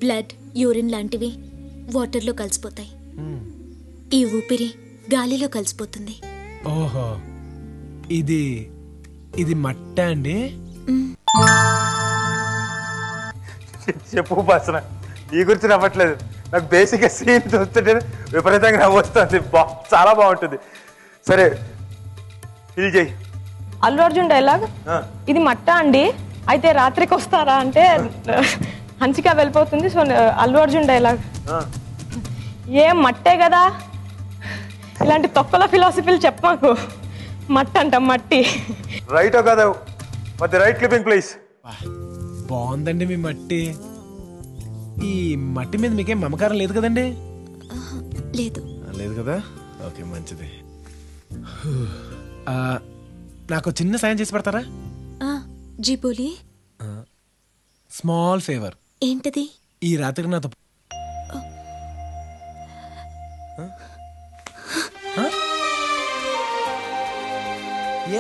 బ్లడ్, యూరిన్ లాంటివి వాటర్లో కలిసిపోతాయి. ఈ ఊపిరి గాలిలో కలిసిపోతుంది. ఓహో, ఇది ఇది మట్ట అండి? చెప్పు ఉపాసన, నీ గురించి నవ్వట్లేదు. నాకు బేసిక్గా సీన్ చూస్తుంటే విపరీతంగా నవ్వొస్తుంది. చాలా బాగుంటుంది. సరే, ఫీల్ చేయి. అల్లు అర్జున్ డైలాగ్, ఇది మట్ట అండి, అయితే రాత్రికి వస్తారా అంటే హన్సిక వెళ్ళిపోతుంది. సో అల్లు అర్జున్ డైలాగ్, ఏం మట్టే కదా, ఇలాంటి తొక్కల ఫిలాసఫీలు చెప్పమాకు. మట్టి అంట, మట్టి. రైట్ కదా? మరి రైట్ క్లిప్పింగ్ ప్లీజ్. బాగుందండి మీ మట్టి. ఈ మట్టి మీద మీకేం మమకారం లేదు కదండి? లేదు. లేదు కదా? ఓకే, మంచిది. నాకు చిన్న సాయం చేసి పెడతారా? జీ బోలి. Small favour. ఏంటది? ఈ రాత్రికి నాతో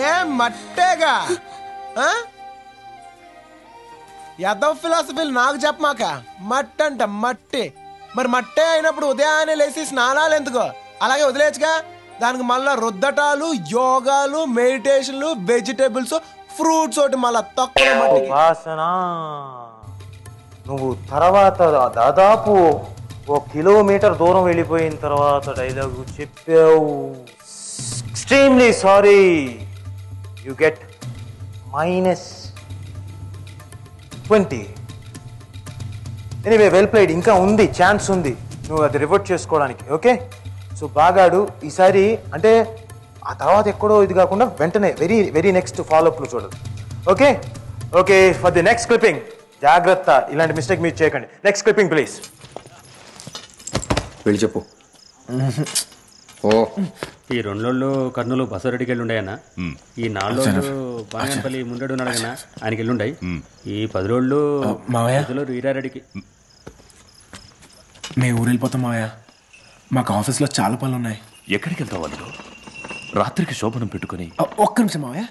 ఏ మట్టేగా యాదవ్ ఫిలాసఫీలు నాకు చెప్పమాక. మట్టి అంట, మట్టి. మరి మట్టే అయినప్పుడు ఉదయాన్నే లేచి స్నానాలు ఎందుకో? అలాగే వదిలేచ్చుగా. దానికి మళ్ళా రుద్దటాలు, యోగాలు, మెడిటేషన్లు, వెజిటేబుల్స్, ఫ్రూట్స్ ఒకటి మళ్ళా తక్కువ మట్టికి. ఉపాసన, నువ్వు తర్వాత దాదాపు 1 కిలోమీటర్ దూరం వెళ్ళిపోయిన తర్వాత డైలాగు చెప్పావు. Extremely sorry, you get -20. Anyway, well played. ఇంకా ఉంది, ఛాన్స్ ఉంది నువ్వు అది రివర్ట్ చేసుకోవడానికి. ఓకే, సో బాగాడు ఈసారి. అంటే ఆ తర్వాత ఎక్కడో ఇది కాకుండా వెంటనే వెరీ వెరీ నెక్స్ట్ ఫాలోఅప్లో చూడదు. Okay okay, for the next clipping జాగ్రత్త, ఇలాంటి మిస్టేక్ మీరు చేయకండి. Next clipping please. వెళ్ళి చెప్పు. ఓ, ఈ 2 రోజులు కర్నూలు బసరెడ్డికి వెళ్ళుండయన్నా. ఈ 4 రోజులు బాగంపల్లి ముండడు ఉన్నాడన్నా, ఆయనకి వెళ్ళుండాయి. ఈ 10 రోజులు వీరారెడ్డికి. మేము ఊరు వెళ్ళిపోతాం మావయ్య, మాకు ఆఫీస్లో చాలా పనులు ఉన్నాయి. ఎక్కడికి వెళ్తావు వాళ్ళు? రాత్రికి శోభనం పెట్టుకుని. ఒక్క నిమిషం మావయ్య,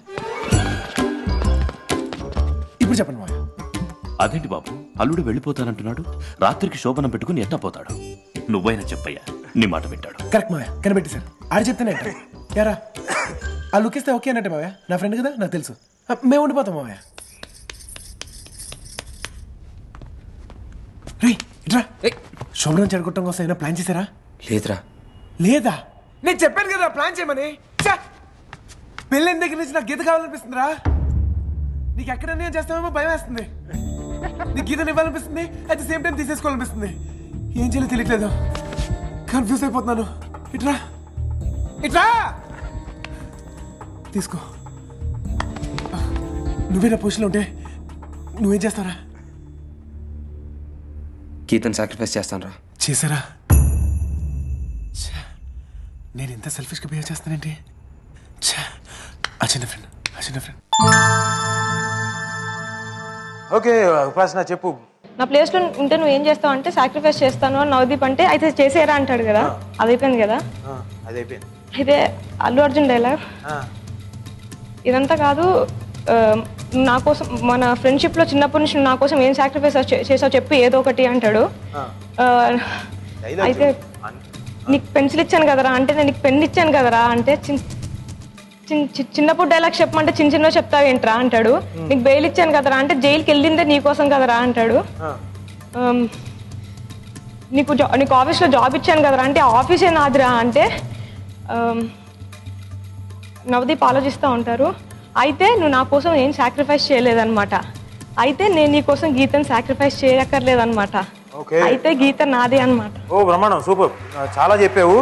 ఇప్పుడు చెప్పండి మావయ్య. అదేంటి బాబు, అల్లుడు వెళ్ళిపోతానంటున్నాడు, రాత్రికి శోభనం పెట్టుకుని ఎట్టా పోతాడు? నువ్వైనా చెప్పయ్యా, నీ మాట వింటాడు. కరెక్ట్ మావయ్య, కనిపెట్టి సార్. ఆడ చెప్తేనే యారా, ఆ లుక్ ఇస్తే ఓకే అన్నట్టే మావయ్య. నా ఫ్రెండ్ కదా, నాకు తెలుసు. మేము ఉండిపోతాం మావయ్య. రే ఇట్రా, శోభనం చెడగొట్టడం కోసం ఏమైనా ప్లాన్ చేశారా? లేదురా. లేదా? నేను చెప్పాను కదా ప్లాన్ చేయమని. పెళ్ళైన దగ్గర నుంచి నాకు గీత కావాలనిపిస్తుందిరా. నీకు ఎక్కడ నేను చేస్తామేమో భయం వేస్తుంది. నీకు గీతను ఇవ్వాలనిపిస్తుంది, అట్ ది సేమ్ టైం తీసేసుకోవాలనిపిస్తుంది. ఏం చేయాలో తెలియట్లేదు, కన్ఫ్యూజ్ అయిపోతున్నాను. ఇట్రా ఇట్రా, తీసుకో. నువ్వే నా పొజిషన్లో ఉంటే నువ్వేం చేస్తారా? గీతను సాక్రిఫైస్ చేస్తాను రా. చేశారా? నేను ఇంత సెల్ఫిష్గా బిహేవ్ చేస్తానండి. ఆ చిన్న ఫ్రెండ్ ఓకే ఉపాసన చెప్పు. నా ప్లేస్లో ఉంటే నువ్వు ఏం చేస్తావు అంటే సాక్రిఫైస్ చేస్తాను అని నవదీప్ అంటే అయితే చేసేరా అంటాడు కదా, అది అయిపోయింది కదా. అయితే అల్లు అర్జున్ డైలాగ్ ఇదంతా కాదు, నా కోసం మన ఫ్రెండ్షిప్లో చిన్నప్పటి నుంచి నా కోసం ఏం సాక్రిఫైస్ చేసావు చెప్పి ఏదో ఒకటి అంటాడు. అయితే నీకు పెన్సిల్ ఇచ్చాను కదరా అంటే నేను నీకు పెన్ ఇచ్చాను కదరా అంటే చిన్నప్పుడు డైలాగ్ చెప్పమంటే చిన్న చెప్తావు ఏంట్రా అంటాడు. నీకు బెయిల్ ఇచ్చాను కదరా అంటే జైలుకి వెళ్ళిందే నీకోసం కదరా అంటాడు. నీకు ఆఫీస్లో జాబ్ ఇచ్చాను కదరా అంటే ఆఫీసే నాదిరా అంటే నవదీప్ ఆలోచిస్తూ ఉంటారు. అయితే నువ్వు నా కోసం ఏం సాక్రిఫైస్ చేయలేదన్నమాట, అయితే నేను నీ కోసం గీతను సాక్రిఫైస్ చేయక్కర్లేదన్నమాట, అయితే గీత నాదే అన్నమాట. ఓ బ్రహ్మాండం, సూపర్, చాలా చెప్పావు.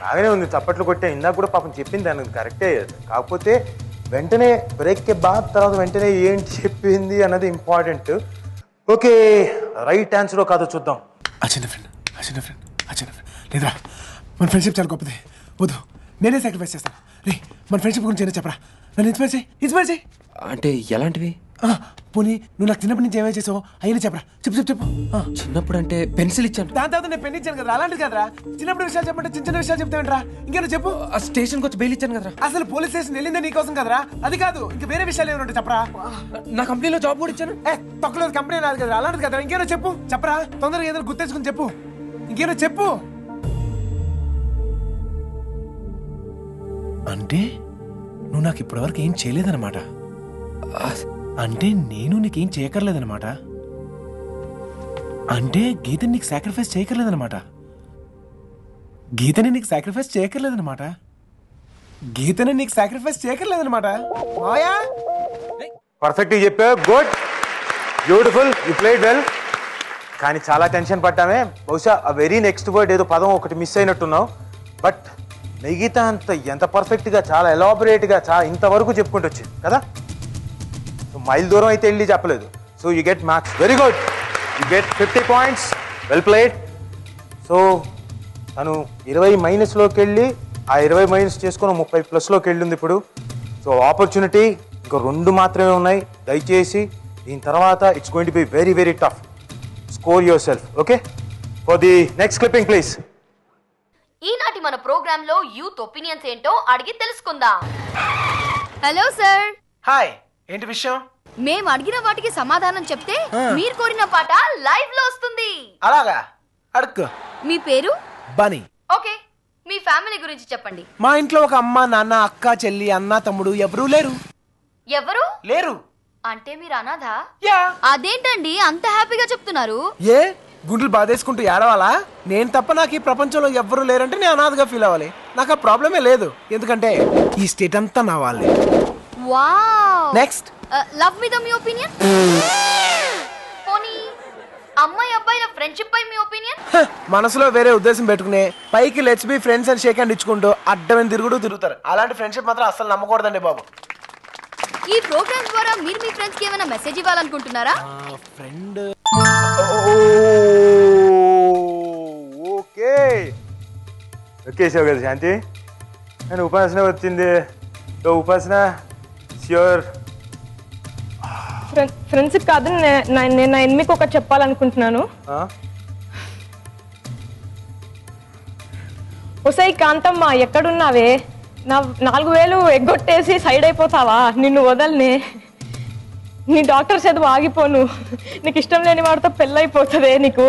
బాగానే ఉంది, చప్పట్లు కొట్టే. ఇందాక కూడా పాపం చెప్పింది దానికి కరెక్టే, కాకపోతే వెంటనే బ్రేక్కి బాగా తర్వాత వెంటనే ఏంటి చెప్పింది అన్నది ఇంపార్టెంట్. ఓకే, రైట్ ఆన్సర్ కాదో చూద్దాం. ఆ చిన్న ఫ్రెండ్ లేదా మన ఫ్రెండ్షిప్ చాలా గొప్పది, వద్దు నేనే సాక్రిఫైస్ చేస్తాను. రే మన ఫ్రెండ్షిప్ గురించి ఏదో చెప్పరా, నన్ను ఇన్స్పైర్ చేయి. అంటే ఎలాంటివి? పోనీ నువ్వు నాకు చిన్నప్పటి నుంచి ఏమైనా చేసావు అయినా చెప్పరా, చెప్పు. చిన్నప్పుడు అంటే పెన్సిల్ ఇచ్చాను, దాని తర్వాత నేను పెన్ ఇచ్చాను కదా, అలాంటిది కదరా. చిన్నప్పుడు విషయాలు చెప్పంటే చిన్న విషయాలు చెప్తావేంట్రా, ఇంకేనా చెప్పు. స్టేషన్కి వచ్చి బెయిల్ ఇచ్చాను కదరా. అసలు పోలీస్ స్టేషన్ వెళ్ళిందే నీకోసం కదరా, అది కాదు ఇంకా వేరే విషయాలు ఏమైనా ఉంటాయి చెప్పరా. నా కంపెనీలో జాబ్ కూడా ఇచ్చాను. తొక్కలేదు కంపెనీ రాదు కదా, అలాంటిది కదరా. ఇంకేనా చెప్పరా, తొందరగా ఏదైనా గుర్తెచ్చుకుని చెప్పు, ఇంకేనా చెప్పు. అంటే నువ్వు నాకు ఇప్పటివరకు ఏం చేయలేదన్నమాట, అంటే నేను నీకేం చేయక్కర్లేదన్నమాట, అంటే గీతని నీకు సాక్రిఫైస్ చేయక్కర్లేదన్నమాట, గీతని నీకు సాక్రిఫైస్ చేయక్కర్లేదన్నమాట. మాయా పర్ఫెక్ట్గా చెప్పావు, good, beautiful, you played well. కానీ చాలా టెన్షన్ పడ్డామే, బహుశా ఆ వెరీ నెక్స్ట్ వర్డ్ ఏదో పదం ఒకటి మిస్ అయినట్టున్నావు. బట్ మిగతా అంత ఎంత పర్ఫెక్ట్గా, చాలా ఎలాబొరేట్గా, చాలా ఇంతవరకు చెప్పుకుంటూ వచ్చింది కదా. మైల్ దూరం అయితే వెళ్ళి చెప్పలేదు. So you get marks, very good, you get 50 points, well played. So తను 20 మైనస్లోకి వెళ్ళి ఆ 20 మైనస్ చేసుకొని 30 ప్లస్లోకి వెళ్ళింది ఇప్పుడు. సో ఆపర్చునిటీ ఇంకా 2 మాత్రమే ఉన్నాయి. దయచేసి దీని తర్వాత it's going to be very very tough. Score your self. Okay, for the next clipping please. ఈనాటి మన ప్రోగ్రామ్ లో యూత్ ఒపీనియన్స్ ఏంటో అడిగి తెలుసుకుందాం. Hello sir. హాయ్, ఏంటి విషయం? మేము అడిగిన వాటికి సమాధానం చెప్తే మీరు కోరిన పాట లైవ్ లో వస్తుంది. అలాగా, అడుక్కో. మీ పేరు? బనీ. ఓకే, మీ ఫ్యామిలీ గురించి చెప్పండి. మా ఇంట్లో ఒక అమ్మ, నాన్న, అక్క, చెల్లి, అన్న, తమ్ముడు ఎవరూ లేరు. ఎవరు లేరు? అంటే మీరు అనాథ? యా. అదేంటండి అంత హ్యాపీగా చెప్తున్నారు? ఏ గుండెలు బాధేసుకుంటూ ఏడవాలా? నేను తప్ప నాకు ఈ ప్రపంచంలో ఎవ్వరూ లేరంటే నేను అనాథగా ఫీల్ అవ్వాలి. నాకు ఆ ప్రాబ్లమే లేదు, ఎందుకంటే ఈ స్టేట్ అంతా నా వాళ్ళే. Wow. Next, love me the me opinion. పోనీ అమ్మాయి అబ్బాయిల ఫ్రెండ్షిప్ పై మీ ఒపీనియన్? మనసులో వేరే ఉద్దేశం పెట్టుకునే పైకి లెట్స్ బి ఫ్రెండ్స్ అని షేక్ హ్యాండ్ ఇచ్చుకుంటూ అడ్డమైన తిరుగుతారు. అలాంటి ఫ్రెండ్షిప్ మాత్రం అసలు నమ్మకూడదండి బాబు. ఈ ప్రోగ్రామ్ ద్వారా మీరు మీ ఫ్రెండ్స్ కి ఏమైనా మెసేజ్ ఇవ్వాలనుకుంటున్నారా? ఫ్రెండ్ ఓకే ఓకేసావు కదా శాంతి. నేను ఉపాసన వచ్చింది. ఉపాసన ష్యూర్ ఫ్రెండ్స్ కాదు, నేను నా ఎన్మికి ఒకటి చెప్పాలనుకుంటున్నాను. ఒసై కాంతమ్మ, ఎక్కడున్నావే? నా 4000 ఎగ్గొట్టేసి సైడ్ అయిపోతావా? నిన్ను వదలనే. నీ డాక్టర్ చదువు ఆగిపోను. నీకు ఇష్టం లేని వాడితో పెళ్ళైపోతుందే నీకు.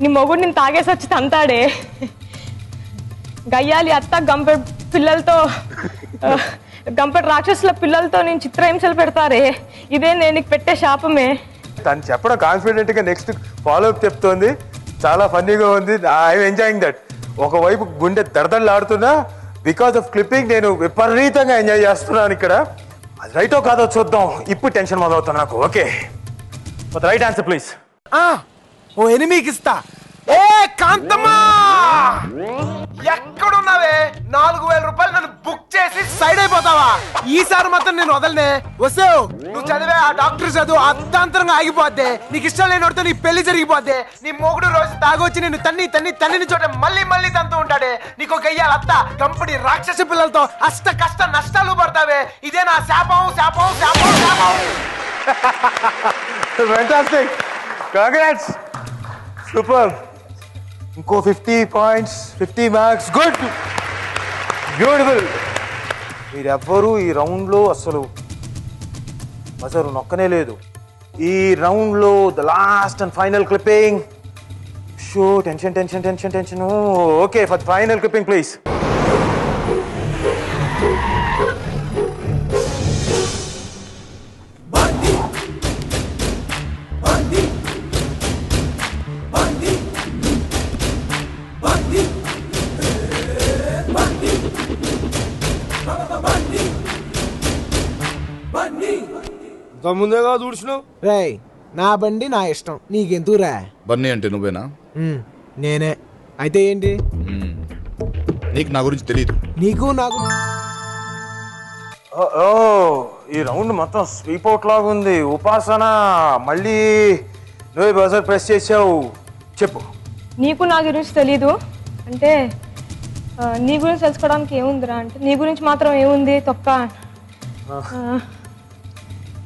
నీ మొగుడు నేను తాగేసి వచ్చి తంతాడే. గయ్యాలి అత్త గంపెడు రాక్షసుల పిల్లలతో నేను చిత్రహింసలు పెడతారే. ఇదే నేను నీకు పెట్టే శాపమే. తను చెప్పడం కాన్ఫిడెంట్గా నెక్స్ట్ ఫాలోఅప్ చెప్తోంది. చాలా ఫన్నీగా ఉంది. I'm enjoying that. ఒకవైపు గుండె దడదడలాడుతున్నా బికాస్ ఆఫ్ క్లిప్పింగ్ నేను విపరీతంగా ఎంజాయ్ చేస్తున్నాను ఇక్కడ. అది రైటో కాదో చూద్దాం. ఇప్పుడు టెన్షన్ మొదలవుతుంది నాకు. Okay, right answer please. ఓ ఎనిమికి ఇస్తా. ఏ కాంతమ్మా, ఎక్కడున్నావే? 4000 రూపాయలు నన్ను బుక్ చేసి సైడ్ అయిపోతావా? ఈసారి మాత్రం నేను వదలనే. వస్తావు నువ్వు చదివే ఆ డాక్టర్ చదువు అర్థాంతరంగా ఆగిపోద్ది. నీకు ఇష్టం లేనివాడితో నీ పెళ్లి జరిగిపోద్ది. నీ మొగుడు రోజు తాగొచ్చి నేను తన్ని చోట మళ్ళీ తంతూ ఉంటాడే. నీకు గయ్యాలి అత్త కంపెనీ రాక్షస పిల్లలతో అష్ట కష్ట నష్టాలు పడతావే. ఇదే నా శాపం శాపం శాపం శాపం. Fantastic. Congrats. Super. ఇంకో 50 points, 50 marks. Good. Beautiful. మీరెవ్వరూ ఈ రౌండ్లో అసలు బజరు నొక్కనే లేదు. ఈ రౌండ్లో the last and final clipping. Show tension tension tension tension. Okay, for the final clipping please. ముందేగా చూసినావు. రేయ్, నా బండి నా ఇష్టం, నీకెందుకురా? బన్నీ అంటే నువ్వేనా? నేనే. అయితే ఏంటి? నీకు నా గురించి తెలియదు. నీకు నాకు ఈ రౌండ్ మొత్తం స్వీప్ అవుట్ లాగా ఉంది. ఉపాసన మళ్ళీ నువ్వే బజర్ ప్రెస్ చేసావు. చెప్పు. నీకు నా గురించి తెలీదు అంటే నీ గురించి తెలుసుకోవడానికి ఏముందిరా అంటే నీ గురించి మాత్రం ఏముంది తొక్క.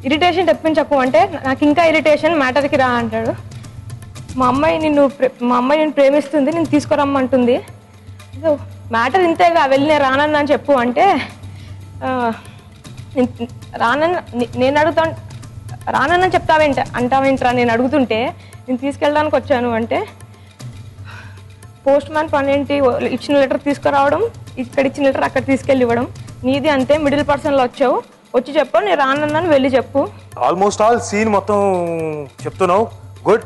ఇరిటేషన్ తెప్పించకు అంటే నాకు ఇంకా ఇరిటేషన్, మ్యాటర్కి రా అంటాడు. మా అమ్మాయి నిన్ను ప్రేమిస్తుంది, నేను తీసుకురమ్మంటుంది. మ్యాటర్ ఇంతేగా, వెళ్ళి నేను రానన్నా అని చెప్పు అంటే నేను అడుగుతాను. రానన్నా అంటావేంట్రా నేను అడుగుతుంటే నేను తీసుకెళ్ళడానికి వచ్చాను అంటే పోస్ట్ మ్యాన్ పని ఏంటి? ఇచ్చిన లెటర్ తీసుకురావడం, ఇక్కడ ఇచ్చిన లెటర్ అక్కడ తీసుకెళ్ళి ఇవ్వడం. నీది అంతే, మిడిల్ పర్సన్లో వచ్చావు, వచ్చి చెప్పు, నేను రానన్నాను వెళ్ళి చెప్పు. ఆల్మోస్ట్ ఆల్ సీన్ మొత్తం చెప్తున్నావు. గుడ్.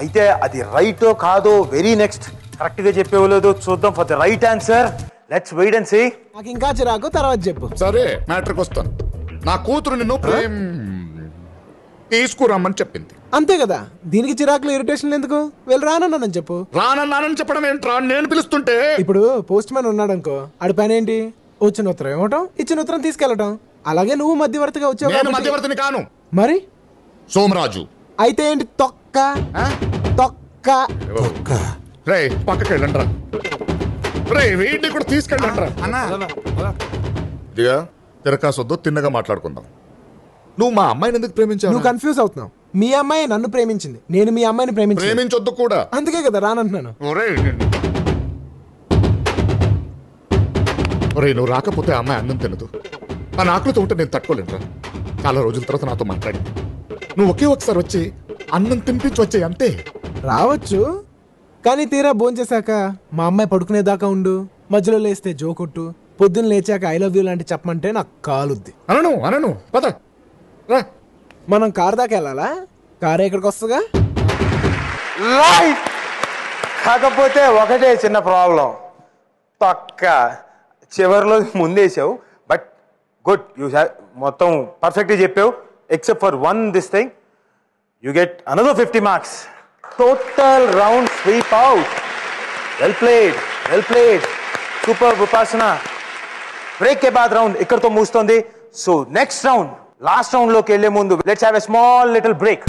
అయితే అది రైటో కాదో వెరీ నెక్స్ట్ కరెక్ట్ గా చెప్పేవలేదో చూద్దాం. For the right answer let's wait and see. నాకు ఇంకా చిరాకు, తర్వాత చెప్పు. సరే, మ్యాటర్కి వస్తాను. నా కూతురు నిన్ను తీసుకురమ్మని చెప్పింది. అంతే కదా, దీనికి చిరాకులు ఇరిటేషన్ ఎందుకు? వెళ్ళి రానన్నానని చెప్పు. రానన్నానని చెప్పడం ఏంట్రా? నేను పిలుస్తుంటే. ఇప్పుడు పోస్ట్ మ్యాన్ ఉన్నాడు అనుకో, ఆడి పని ఏంటి? వచ్చిన ఉత్తరం ఇవ్వటం, ఇచ్చిన ఉత్తరం తీసుకెళ్ళటం. అలాగే నువ్వు మధ్యవర్తిగా వచ్చావు. నేను మధ్యవర్తిని కాను. మరి సోమరాజు. అయితే ఏంటి? తొక్క తొక్క. రే, పక్కకి వెళ్ళండి రా. రే, వీటిని కూడా తీసుకెళ్ళండి రా. ఇదిగా తిరకాసొద్దు, తిన్నగా మాట్లాడుకుందాం. నువ్వు మా అమ్మాయిని ఎందుకు ప్రేమించావు? నువ్వు కన్ఫ్యూజ్ అవుతున్నావు. మీ అమ్మాయి నన్ను ప్రేమించింది, నేను మీ అమ్మాయిని ప్రేమించొద్దు కూడా. అందుకే కదా రానంటున్నాను. ఒరే, నువ్వు రాకపోతే ఆ అమ్మాయి అన్నం తినదు. ఆ ఆకలితో ఉంటే నేను తట్టుకోలేనురా. చాలా రోజుల తర్వాత నాతో మాట్లాడింది. నువ్వు ఒకే ఒకసారి వచ్చి అన్నం తినిపించి వచ్చాయి అంతే. రావచ్చు, కానీ తీరా భోంచేశాక మా అమ్మాయి పడుకునేదాకా ఉండు, మధ్యలో లేస్తే జోకొట్టు, పొద్దున్న లేచాక ఐ లవ్ యూ లాంటి చెప్పమంటే నాకు కాలుద్ది. అనను పద రా. మనం కార్ దాకా వెళ్ళాలా? కార్ ఎక్కడికి వస్తుందిగా. రైట్. కాకపోతే ఒకటే చిన్న ప్రాబ్లం, తొక్క చివరిలో ముందేసావు. బట్ గుడ్, యూ మొత్తం పర్ఫెక్ట్గా చెప్పావు except for one this thing. You get another 50 marks. Total round sweep out. Well played. Super Upasana. Break కే బాద్ రౌండ్ ఇక్కడతో ముగుస్తుంది. So next round, last round లోకి వెళ్లే ముందు let's have a small little break.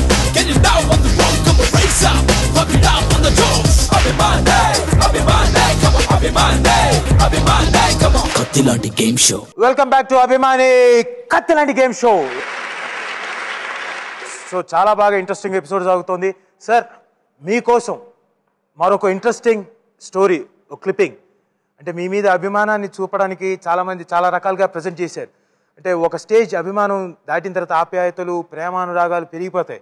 కత్తిలాంటి game show. Welcome back to అభిమాని కత్తిలాంటి గేమ్ షో. సో చాలా బాగా ఇంట్రెస్టింగ్ ఎపిసోడ్ సాగుతోంది. సార్, మీకోసం మరొక ఇంట్రెస్టింగ్ స్టోరీ, ఒక క్లిప్పింగ్. అంటే మీ మీద అభిమానాన్ని చూపడానికి చాలామంది చాలా రకాలుగా ప్రజెంట్ చేశారు. అంటే ఒక స్టేజ్ అభిమానం దాటిన తర్వాత ఆప్యాయతలు, ప్రేమానురాగాలు పెరిగిపోతాయి.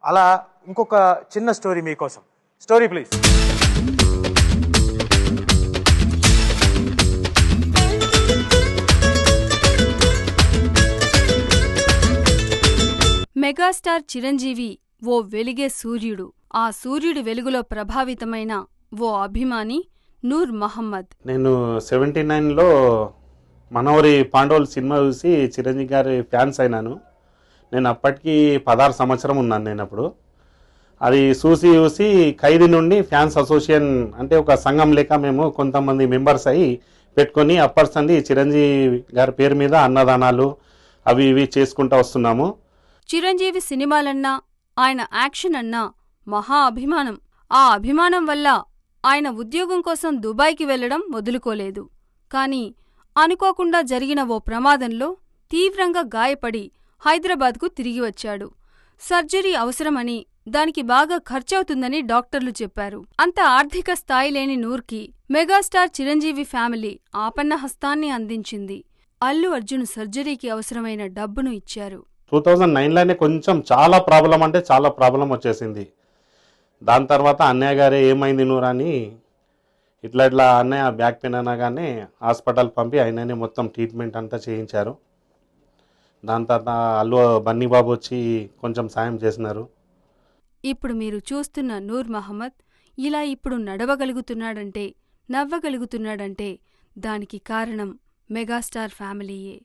అలా ఇంకొక చిన్న స్టోరీ మీకోసం. Story please. మెగాస్టార్ చిరంజీవి ఓ వెలిగే సూర్యుడు. ఆ సూర్యుడి వెలుగులో ప్రభావితమైన ఓ అభిమాని నూర్ మహమ్మద్. నేను 79లో మనవరి పాండవులు సినిమా చూసి చిరంజీవి గారి ఫ్యాన్స్ అయినాను. నేను అప్పటికి 16 సంవత్సరం ఉన్నాను. నేను అప్పుడు అది చూసి ఖైదీ నుండి ఫ్యాన్స్ అసోసియేషన్ అంటే ఒక సంఘం లేక మేము కొంతమంది మెంబర్స్ అయ్యి పెట్టుకొని అప్పర్సండి చిరంజీవి గారి పేరు మీద అన్నదానాలు అవి ఇవి చేసుకుంటూ వస్తున్నాము. చిరంజీవి సినిమాలన్నా ఆయన యాక్షన్ అన్నా మహా అభిమానం. ఆ అభిమానం వల్ల ఆయన ఉద్యోగం కోసం దుబాయ్కి వెళ్లడం వదులుకోలేదు. కాని అనుకోకుండా జరిగిన ఓ ప్రమాదంలో తీవ్రంగా గాయపడి హైదరాబాద్కు తిరిగి వచ్చాడు. సర్జరీ అవసరమని, దానికి బాగా ఖర్చవుతుందని డాక్టర్లు చెప్పారు. అంత ఆర్థిక స్థాయి లేని నూర్కి మెగాస్టార్ చిరంజీవి ఫ్యామిలీ ఆపన్న హస్తాన్ని అందించింది. అల్లు అర్జున్ సర్జరీకి అవసరమైన డబ్బును ఇచ్చారు. 2009లోనే కొంచెం చాలా ప్రాబ్లం అంటే చాలా ప్రాబ్లం వచ్చేసింది. దాని తర్వాత అన్నయ్య గారే ఏమైంది నూరా అని ఇట్లా అన్నయ్య బ్యాక్ పెయిన్ అనగానే హాస్పిటల్ పంపి ఆయననే మొత్తం ట్రీట్మెంట్ అంతా చేయించారు. దాని తర్వాత అల్లు బన్నీబాబు వచ్చి కొంచెం సాయం చేసినారు. ఇప్పుడు మీరు చూస్తున్న నూర్ మహమ్మద్ ఇలా ఇప్పుడు నడవగలుగుతున్నాడంటే, నవ్వగలుగుతున్నాడంటే దానికి కారణం మెగాస్టార్ ఫ్యామిలీయే,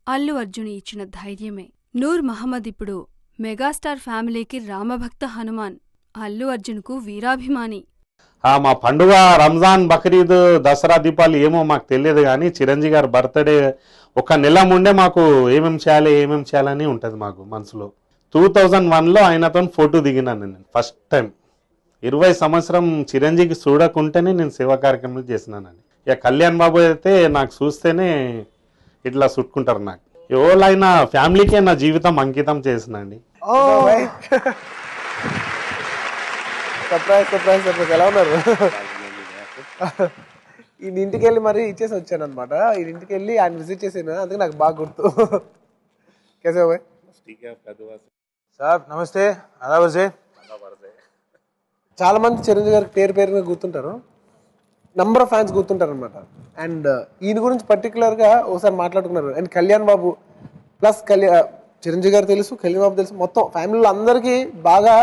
అల్లు అర్జున్ ఇచ్చిన ధైర్యమే. నూర్ మహమ్మద్ ఇప్పుడు మెగాస్టార్ ఫ్యామిలీకి రామభక్త హనుమాన్, అల్లు అర్జున్కు వీరాభిమాని. మా పండుగ రంజాన్, బక్రీద్, దసరా, దీపావళి ఏమో మాకు తెలియదు కానీ చిరంజీవి గారి బర్త్డే ఒక నెల ముందే మాకు ఏమేమి చేయాలని ఉంటుంది మాకు మనసులో. 2001లో ఆయనతో ఫోటో దిగినాను నేను ఫస్ట్ టైం. 20 సంవత్సరం చిరంజీవికి చూడకుంటేనే నేను సేవా కార్యక్రమాలు చేసినానని. ఇక కళ్యాణ్ బాబు అయితే నాకు చూస్తేనే ఇట్లా చుట్టుకుంటారు. నాకు ఎవరైనా ఫ్యామిలీకే నా జీవితం అంకితం చేసినండి. సర్ప్రైజ్ ఎలా ఉన్నారు? ఈ ఇంటికి వెళ్ళి మరి ఇచ్చేసి వచ్చాను అనమాట. ఈ ఇంటికి వెళ్ళి ఆయన విజిట్ చేసాను, అందుకే నాకు బాగా గుర్తు. कैसे हो సార్ నమస్తే. అలా వజే చాలా మంది చిరంజీవి గారికి పేరుగా గుర్తుంటారు, నంబర్ ఆఫ్ ఫ్యాన్స్ గుర్తుంటారు అనమాట. అండ్ ఈయన గురించి పర్టికులర్గా ఒకసారి మాట్లాడుకున్నారు. అండ్ కళ్యాణ్ బాబు ప్లస్ చిరంజీవి గారు తెలుసు, కళ్యాణ్ బాబు తెలుసు, మొత్తం ఫ్యామిలీలో అందరికీ బాగా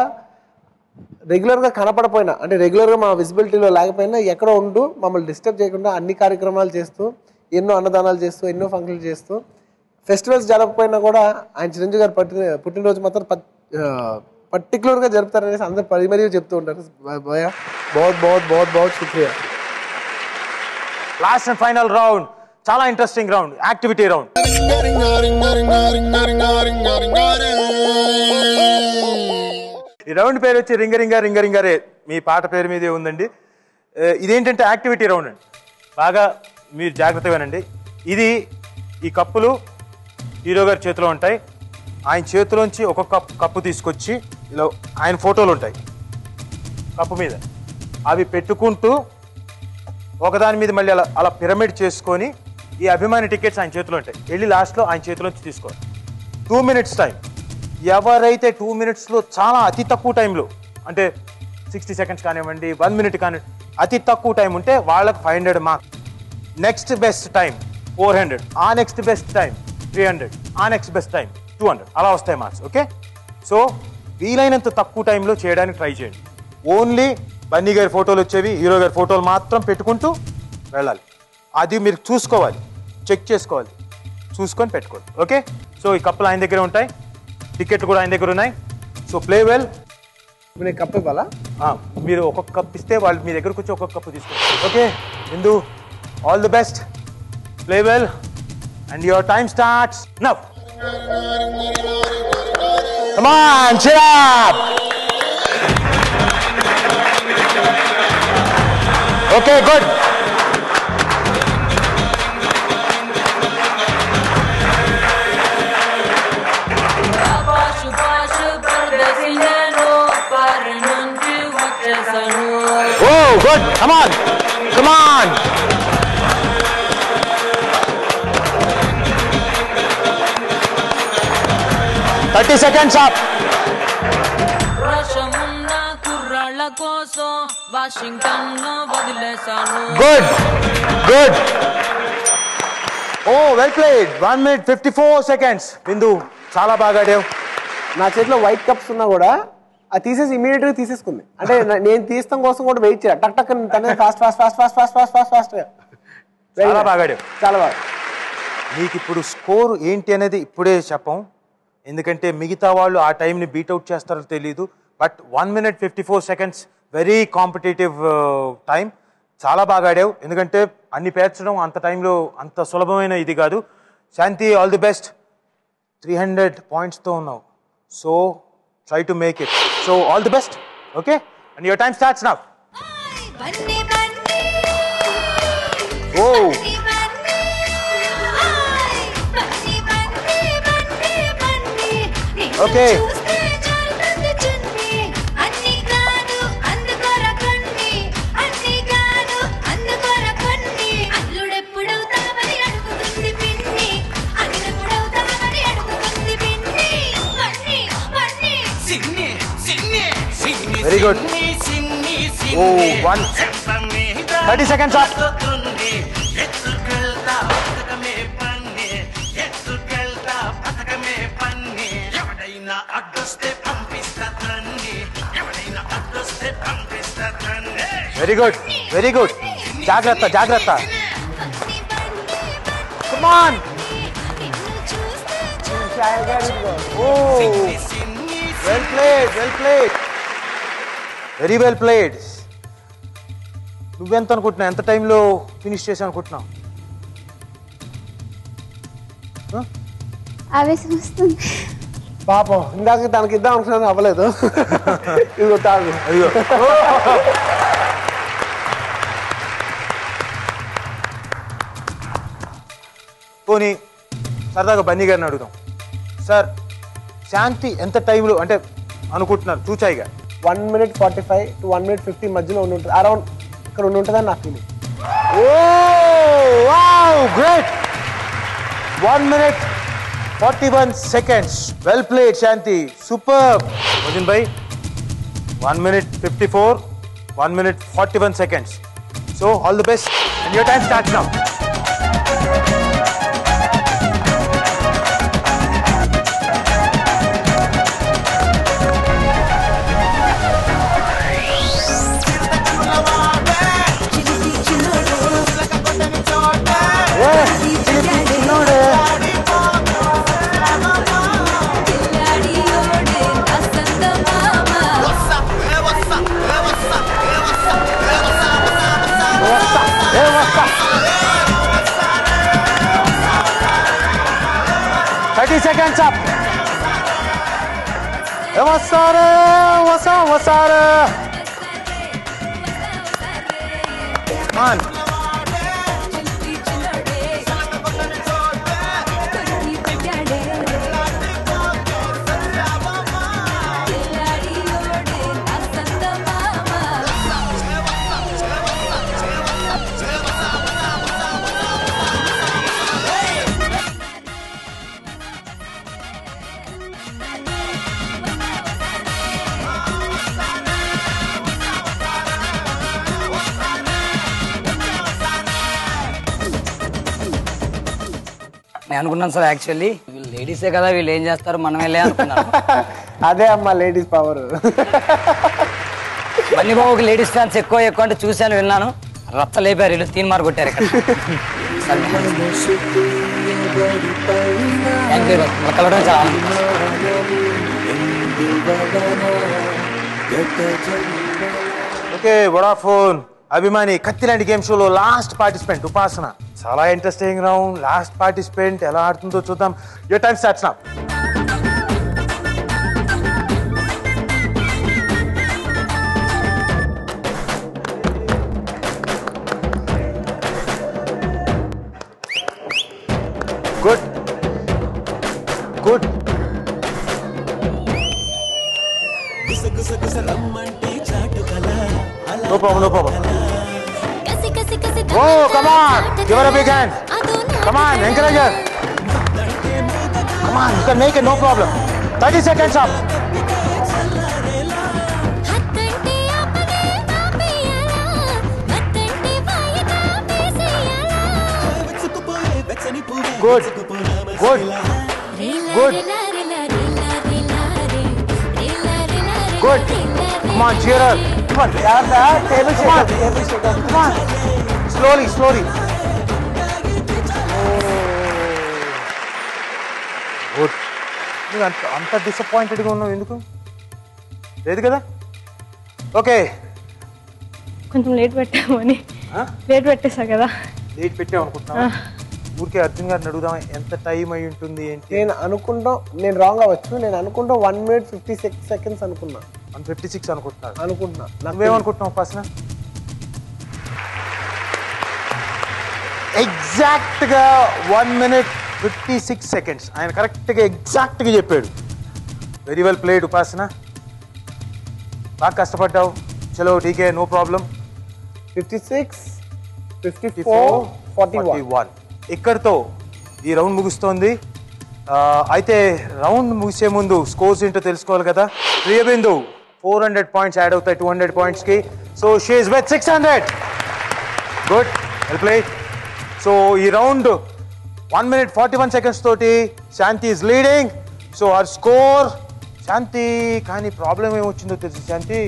రెగ్యులర్గా కనపడపోయినా, అంటే రెగ్యులర్గా మా విజిబిలిటీలో లేకపోయినా ఎక్కడో ఉంటూ మమ్మల్ని డిస్టర్బ్ చేయకుండా అన్ని కార్యక్రమాలు చేస్తూ, ఎన్నో అన్నదానాలు చేస్తూ, ఎన్నో ఫంక్షన్లు చేస్తూ, ఫెస్టివల్స్ జరగకపోయినా కూడా ఆయన చిరంజీవి గారు పుట్టినరోజు మాత్రం పర్టికులర్గా జరుపుతారనేసి అందరు మరీ చెప్తూ ఉంటారు. భయ్యా బహుత్ బహుత్ బహుత్ బహుత్ శుక్రియా. లాస్ట్ అండ్ ఫైనల్ రౌండ్, చాలా ఇంట్రెస్టింగ్ రౌండ్, యాక్టివిటీ రౌండ్. ఈ రౌండ్ పేరు వచ్చి రింగ రింగ రింగ రింగరే. మీ పాట పేరు మీదే ఉందండి. ఇదేంటంటే యాక్టివిటీ రౌండ్ అండి. బాగా మీరు జాగ్రత్తగా వినండి. ఈ కప్పులు హీరో గారి చేతిలో ఉంటాయి. ఆయన చేతిలోంచి ఒక్కొక్క కప్పు తీసుకొచ్చి ఇలా ఆయన ఫోటోలు ఉంటాయి కప్పు మీద, అవి పెట్టుకుంటూ ఒకదాని మీద మళ్ళీ అలా పిరమిడ్ చేసుకొని ఈ అభిమాని టికెట్స్ ఆయన చేతిలో ఉంటాయి. వెళ్ళి లాస్ట్లో ఆయన చేతిలోంచి తీసుకోవాలి. 2 minutes టైం. ఎవరైతే 2 minutesలో చాలా అతి తక్కువ టైంలో, అంటే 60 seconds కానివ్వండి, 1 minute కానివ్వండి, అతి తక్కువ టైం ఉంటే వాళ్ళకి 500 మార్క్స్. నెక్స్ట్ బెస్ట్ టైం 400, ఆ నెక్స్ట్ బెస్ట్ టైం 300, ఆ నెక్స్ట్ బెస్ట్ టైం 200, అలా వస్తాయి మార్క్స్. ఓకే, సో వీలైనంత తక్కువ టైంలో చేయడానికి ట్రై చేయండి. ఓన్లీ బన్నీ గారి ఫోటోలు వచ్చేవి, హీరో గారి ఫోటోలు మాత్రం పెట్టుకుంటూ వెళ్ళాలి. అది మీరు చూసుకోవాలి, చెక్ చేసుకోవాలి, చూసుకొని పెట్టుకోవాలి. ఓకే, సో ఈ కప్పులు ఆయన దగ్గర ఉంటాయి, టికెట్లు కూడా ఆయన దగ్గర ఉన్నాయి. So play well. కప్పు ఇవ్వాలా? మీరు ఒక్కొక్క కప్ ఇస్తే వాళ్ళు మీ దగ్గరకు వచ్చి ఒక్కొక్క కప్పు తీసుకోవాలి. Okay Indu, all the best, play well, and your time starts now. Come on, cheer up. Okay, good. Oh, good. Come on. Come on. Thirty seconds up. Good. Good. Oh, well played. 1 minute 54 seconds. Bindu, చాలా బాగా ఆడావు. నా చేతిలో white cups ఉన్నా కూడా అది తీసేసి immediate గా తీసేసుకుంది. అంటే నేను తీస్తాం కోసం కూడా వెయిట్ చేయాలి. టక్ టక్ తనే fast fast fast fast fast fast fast fast గా. చాలా బాగా ఆడావు. చాలా బాగా. నీకు ఇప్పుడు స్కోర్ ఏంటి అనేది ఇప్పుడే చెప్పం, ఎందుకంటే మిగతా వాళ్ళు ఆ టైంని బీట్అవుట్ చేస్తారో తెలియదు. But 1 minute 54 seconds very competitive time. చాలా బాగా ఆడావు, ఎందుకంటే అన్ని పేర్చడం అంత టైంలో అంత సులభమైన ఇది కాదు. Shanti, all the best. 300 pointsతో ఉన్నావు. So try to make it. So all the best. Okay, and your time starts now. Oh okay, very good. Oh 30 seconds up. Very good, very good. జాగ్రత్త, జాగ్రత్త. Come on. Oh, well played, well played. Very well played. నువ్వెంత అనుకుంటున్నావు, ఎంత టైంలో finish చేసి అనుకుంటున్నావు? ఆవేశం వస్తుంది. పాపం ఇందాక తనకి ఇద్దాం అనుకున్నాను, అవ్వలేదు. ఇదిగో తాగు. అయ్యో, పోనీ సరదాగా బన్నీ గారిని అడుగుదాం. సార్, శాంతి ఎంత టైంలో అంటే అనుకుంటున్నారు చూచాయిగా? 1 minute 45 to 1 minute 50 మధ్యలో ఉండి ఉంటుంది, అరౌండ్ ఇక్కడ ఉండి ఉంటుందని నా feeling. Oh wow, great. 1 minute 41 seconds. Well played, Shanti. Superb. Mojin bhai, 1 minute 54, 1 minute 41 seconds. So, all the best. And your time starts now. Seconds up. Vasara, Vasara. Come on. నేను అనుకున్నాను sir, actually వీళ్ళు లేడీసే కదా, వీళ్ళు ఏం చేస్తారు మనం వెళ్ళే అనుకున్నాను. అదే అమ్మా లేడీస్ పవర్. మళ్ళీ బాబుకి లేడీస్ ఫ్యాన్స్ ఎక్కువ ఎక్కువ అంటే చూశాను, విన్నాను. రచ్చ లేపారు వీళ్ళు, 3 మార్క్ కొట్టారు ఇక్కడ. థ్యాంక్ యూ, కలవడం చాలా ఓకే. వొడాఫోన్ అభిమాని కత్తిలాంటి గేమ్ షోలో లాస్ట్ పార్టిసిపెంట్ ఉపాసన. చాలా ఇంట్రెస్టింగ్ రౌండ్. లాస్ట్ పార్టిసిపెంట్ ఎలా ఆడుతుందో చూద్దాం. Your time starts now. Good good. No problem, no problem. Oh, come on! Give her a big hand. Come on, encourage her. Come on, you can make it, no problem. 30 seconds up. Good, good, good. Good. Come on, cheer her. Come on. Table shaker. Come on. Slowly, slowly. Good. నువ్వు అంత డిసప్పాయింటెడ్గా ఉన్నావు ఎందుకు? లేదు కదా? Okay, కొంచెం late పెట్టామని. Late పెట్టేసా కదా. లేట్ పెట్టాం అనుకుంటున్నా. ఊరికే అర్జున్ గారిని అడుగుదాం, ఎంత టైం అయి ఉంటుంది ఏంటి? నేను అనుకుంటాం, నేను రాంగ్ అవ్వచ్చు, నేను అనుకుంటాం 1 minute 56 seconds అనుకున్నా. 156 అనుకుంటున్నా. నువ్వేమనుకుంటున్నావు ఉపాసన? ఎగ్జాక్ట్ గా 1 minute 56 seconds ఆయన కరెక్ట్ గా ఎగ్జాక్ట్ గా చెప్పాడు. వెరీ వెల్ ప్లేడ్ ఉపాసన, బాగా కష్టపడ్డావు. చలో టీకే, నో ప్రాబ్లం. 56 54 41 ఇక్కడితో ఈ రౌండ్ ముగుస్తోంది. అయితే రౌండ్ ముగిసే ముందు స్కోర్స్ ఏంటో తెలుసుకోవాలి కదా. ప్రియబిందు 400 points యాడ్ అవుతాయి 200 points కి. So she is with 600. Good, well played. So ఈ రౌండ్ 1 minute 41 seconds తోటి Shanti is leading. So her score Shanti, కానీ ప్రాబ్లం ఏమొచ్చిందో తెలుసు శాంతి,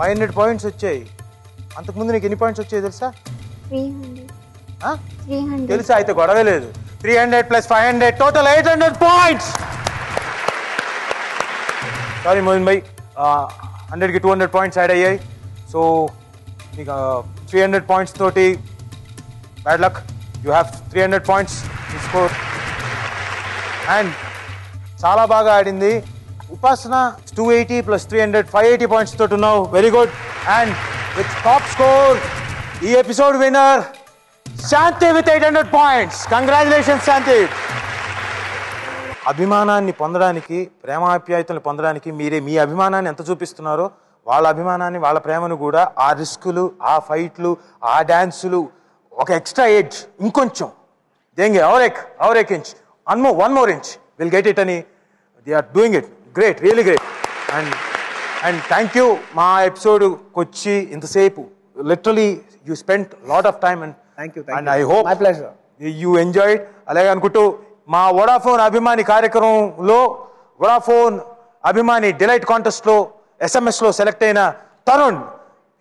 500 points వచ్చాయి. అంతకుముందు నీకు ఎన్ని పాయింట్స్ వచ్చాయి తెలుసా? 300. తెలుసా? అయితే గొడవే లేదు. 300 + 500 టోటల్ 800 points. సారీ మోహిన్ భాయ్, 100కి 200 points యాడ్ అయ్యాయి. సో మీకు 300 points తోటి bad luck, you have 300 points score. And చాలా బాగా ఆడింది ఉపాసన. 280 + 300 580 points తోటి ఉన్నావు. Very good. And with top score ఈ episode winner Shanti with 800 points. Congratulations Shanti. అభిమానాన్ని పొందడానికి, ప్రేమాప్యాయతలు పొందడానికి మీరే మీ అభిమానాన్ని ఎంత చూపిస్తున్నారో వాళ్ళ అభిమానాన్ని, వాళ్ళ ప్రేమను కూడా ఆ రిస్కులు, ఆ ఫైట్లు, ఆ డాన్సులు, ఒక ఎక్స్ట్రా ఎడ్జ్, ఇంకొంచెం దేంగే और एक inch, one more inch we'll get it అని they are doing it great, really great. and thank you మా ఎపిసోడ్ వచ్చి ఇంతసేపు literally you spent a lot of time thank you and I hope my pleasure you enjoyed. అలాగే అనుకుంటూ మా Vodafone అభిమాని కార్యక్రమంలో Vodafone అభిమాని డిలైట్ కాంటెస్ట్ లో SMS లో సెలెక్ట్ అయిన తరుణ్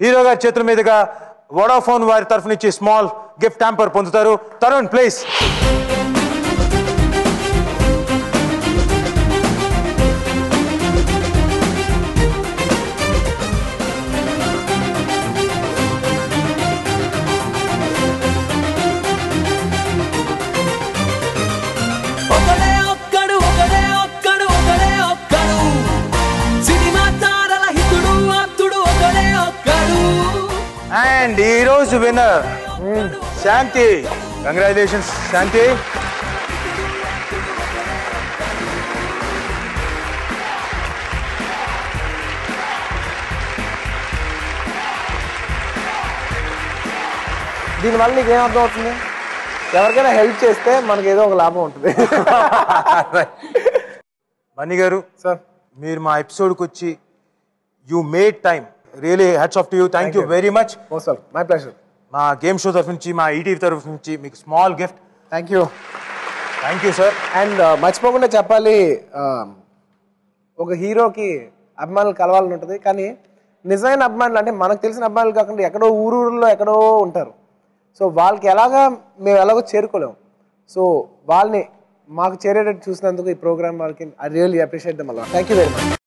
హీరో గారి చేతుల మీదుగా వోడాఫోన్ వారి తరఫు నుంచి స్మాల్ గిఫ్ట్ హ్యాంపర్ పొందుతారు. తరుణ్ ప్లీజ్. అండ్ ఈ రోజు విన్నర్ శాంతి. కంగ్రాచులేషన్స్ శాంతి. దీనివల్ల నీకు ఏం అర్థం అవుతుంది? ఎవరికైనా హెల్ప్ చేస్తే మనకి ఏదో ఒక లాభం ఉంటుంది. బన్నీ గారు సార్, మీరు మా ఎపిసోడ్కి వచ్చి you made time, really hats off to you. Thank you very much. Oh sir, my pleasure. మా గేమ్ షో తరఫు నుంచి, మా ఈటీవీ తరఫు నుంచి మీకు small gift. Thank you sir. And మర్చిపోకుండా చెప్పాలి, ఒక హీరోకి అభిమానులు కలవాలని ఉంటుంది, కానీ నిజమైన అభిమానులు అంటే మనకు తెలిసిన అభిమానులు కాకుండా ఎక్కడో ఊరూరులో ఎక్కడో ఉంటారు. సో వాళ్ళకి మేము ఎలాగో చేరుకోలేము. సో వాళ్ళని మాకు చేరేటట్టు చూసినందుకు ఈ ప్రోగ్రామ్ వాళ్ళకి I really appreciate them a lot. Thank you very much.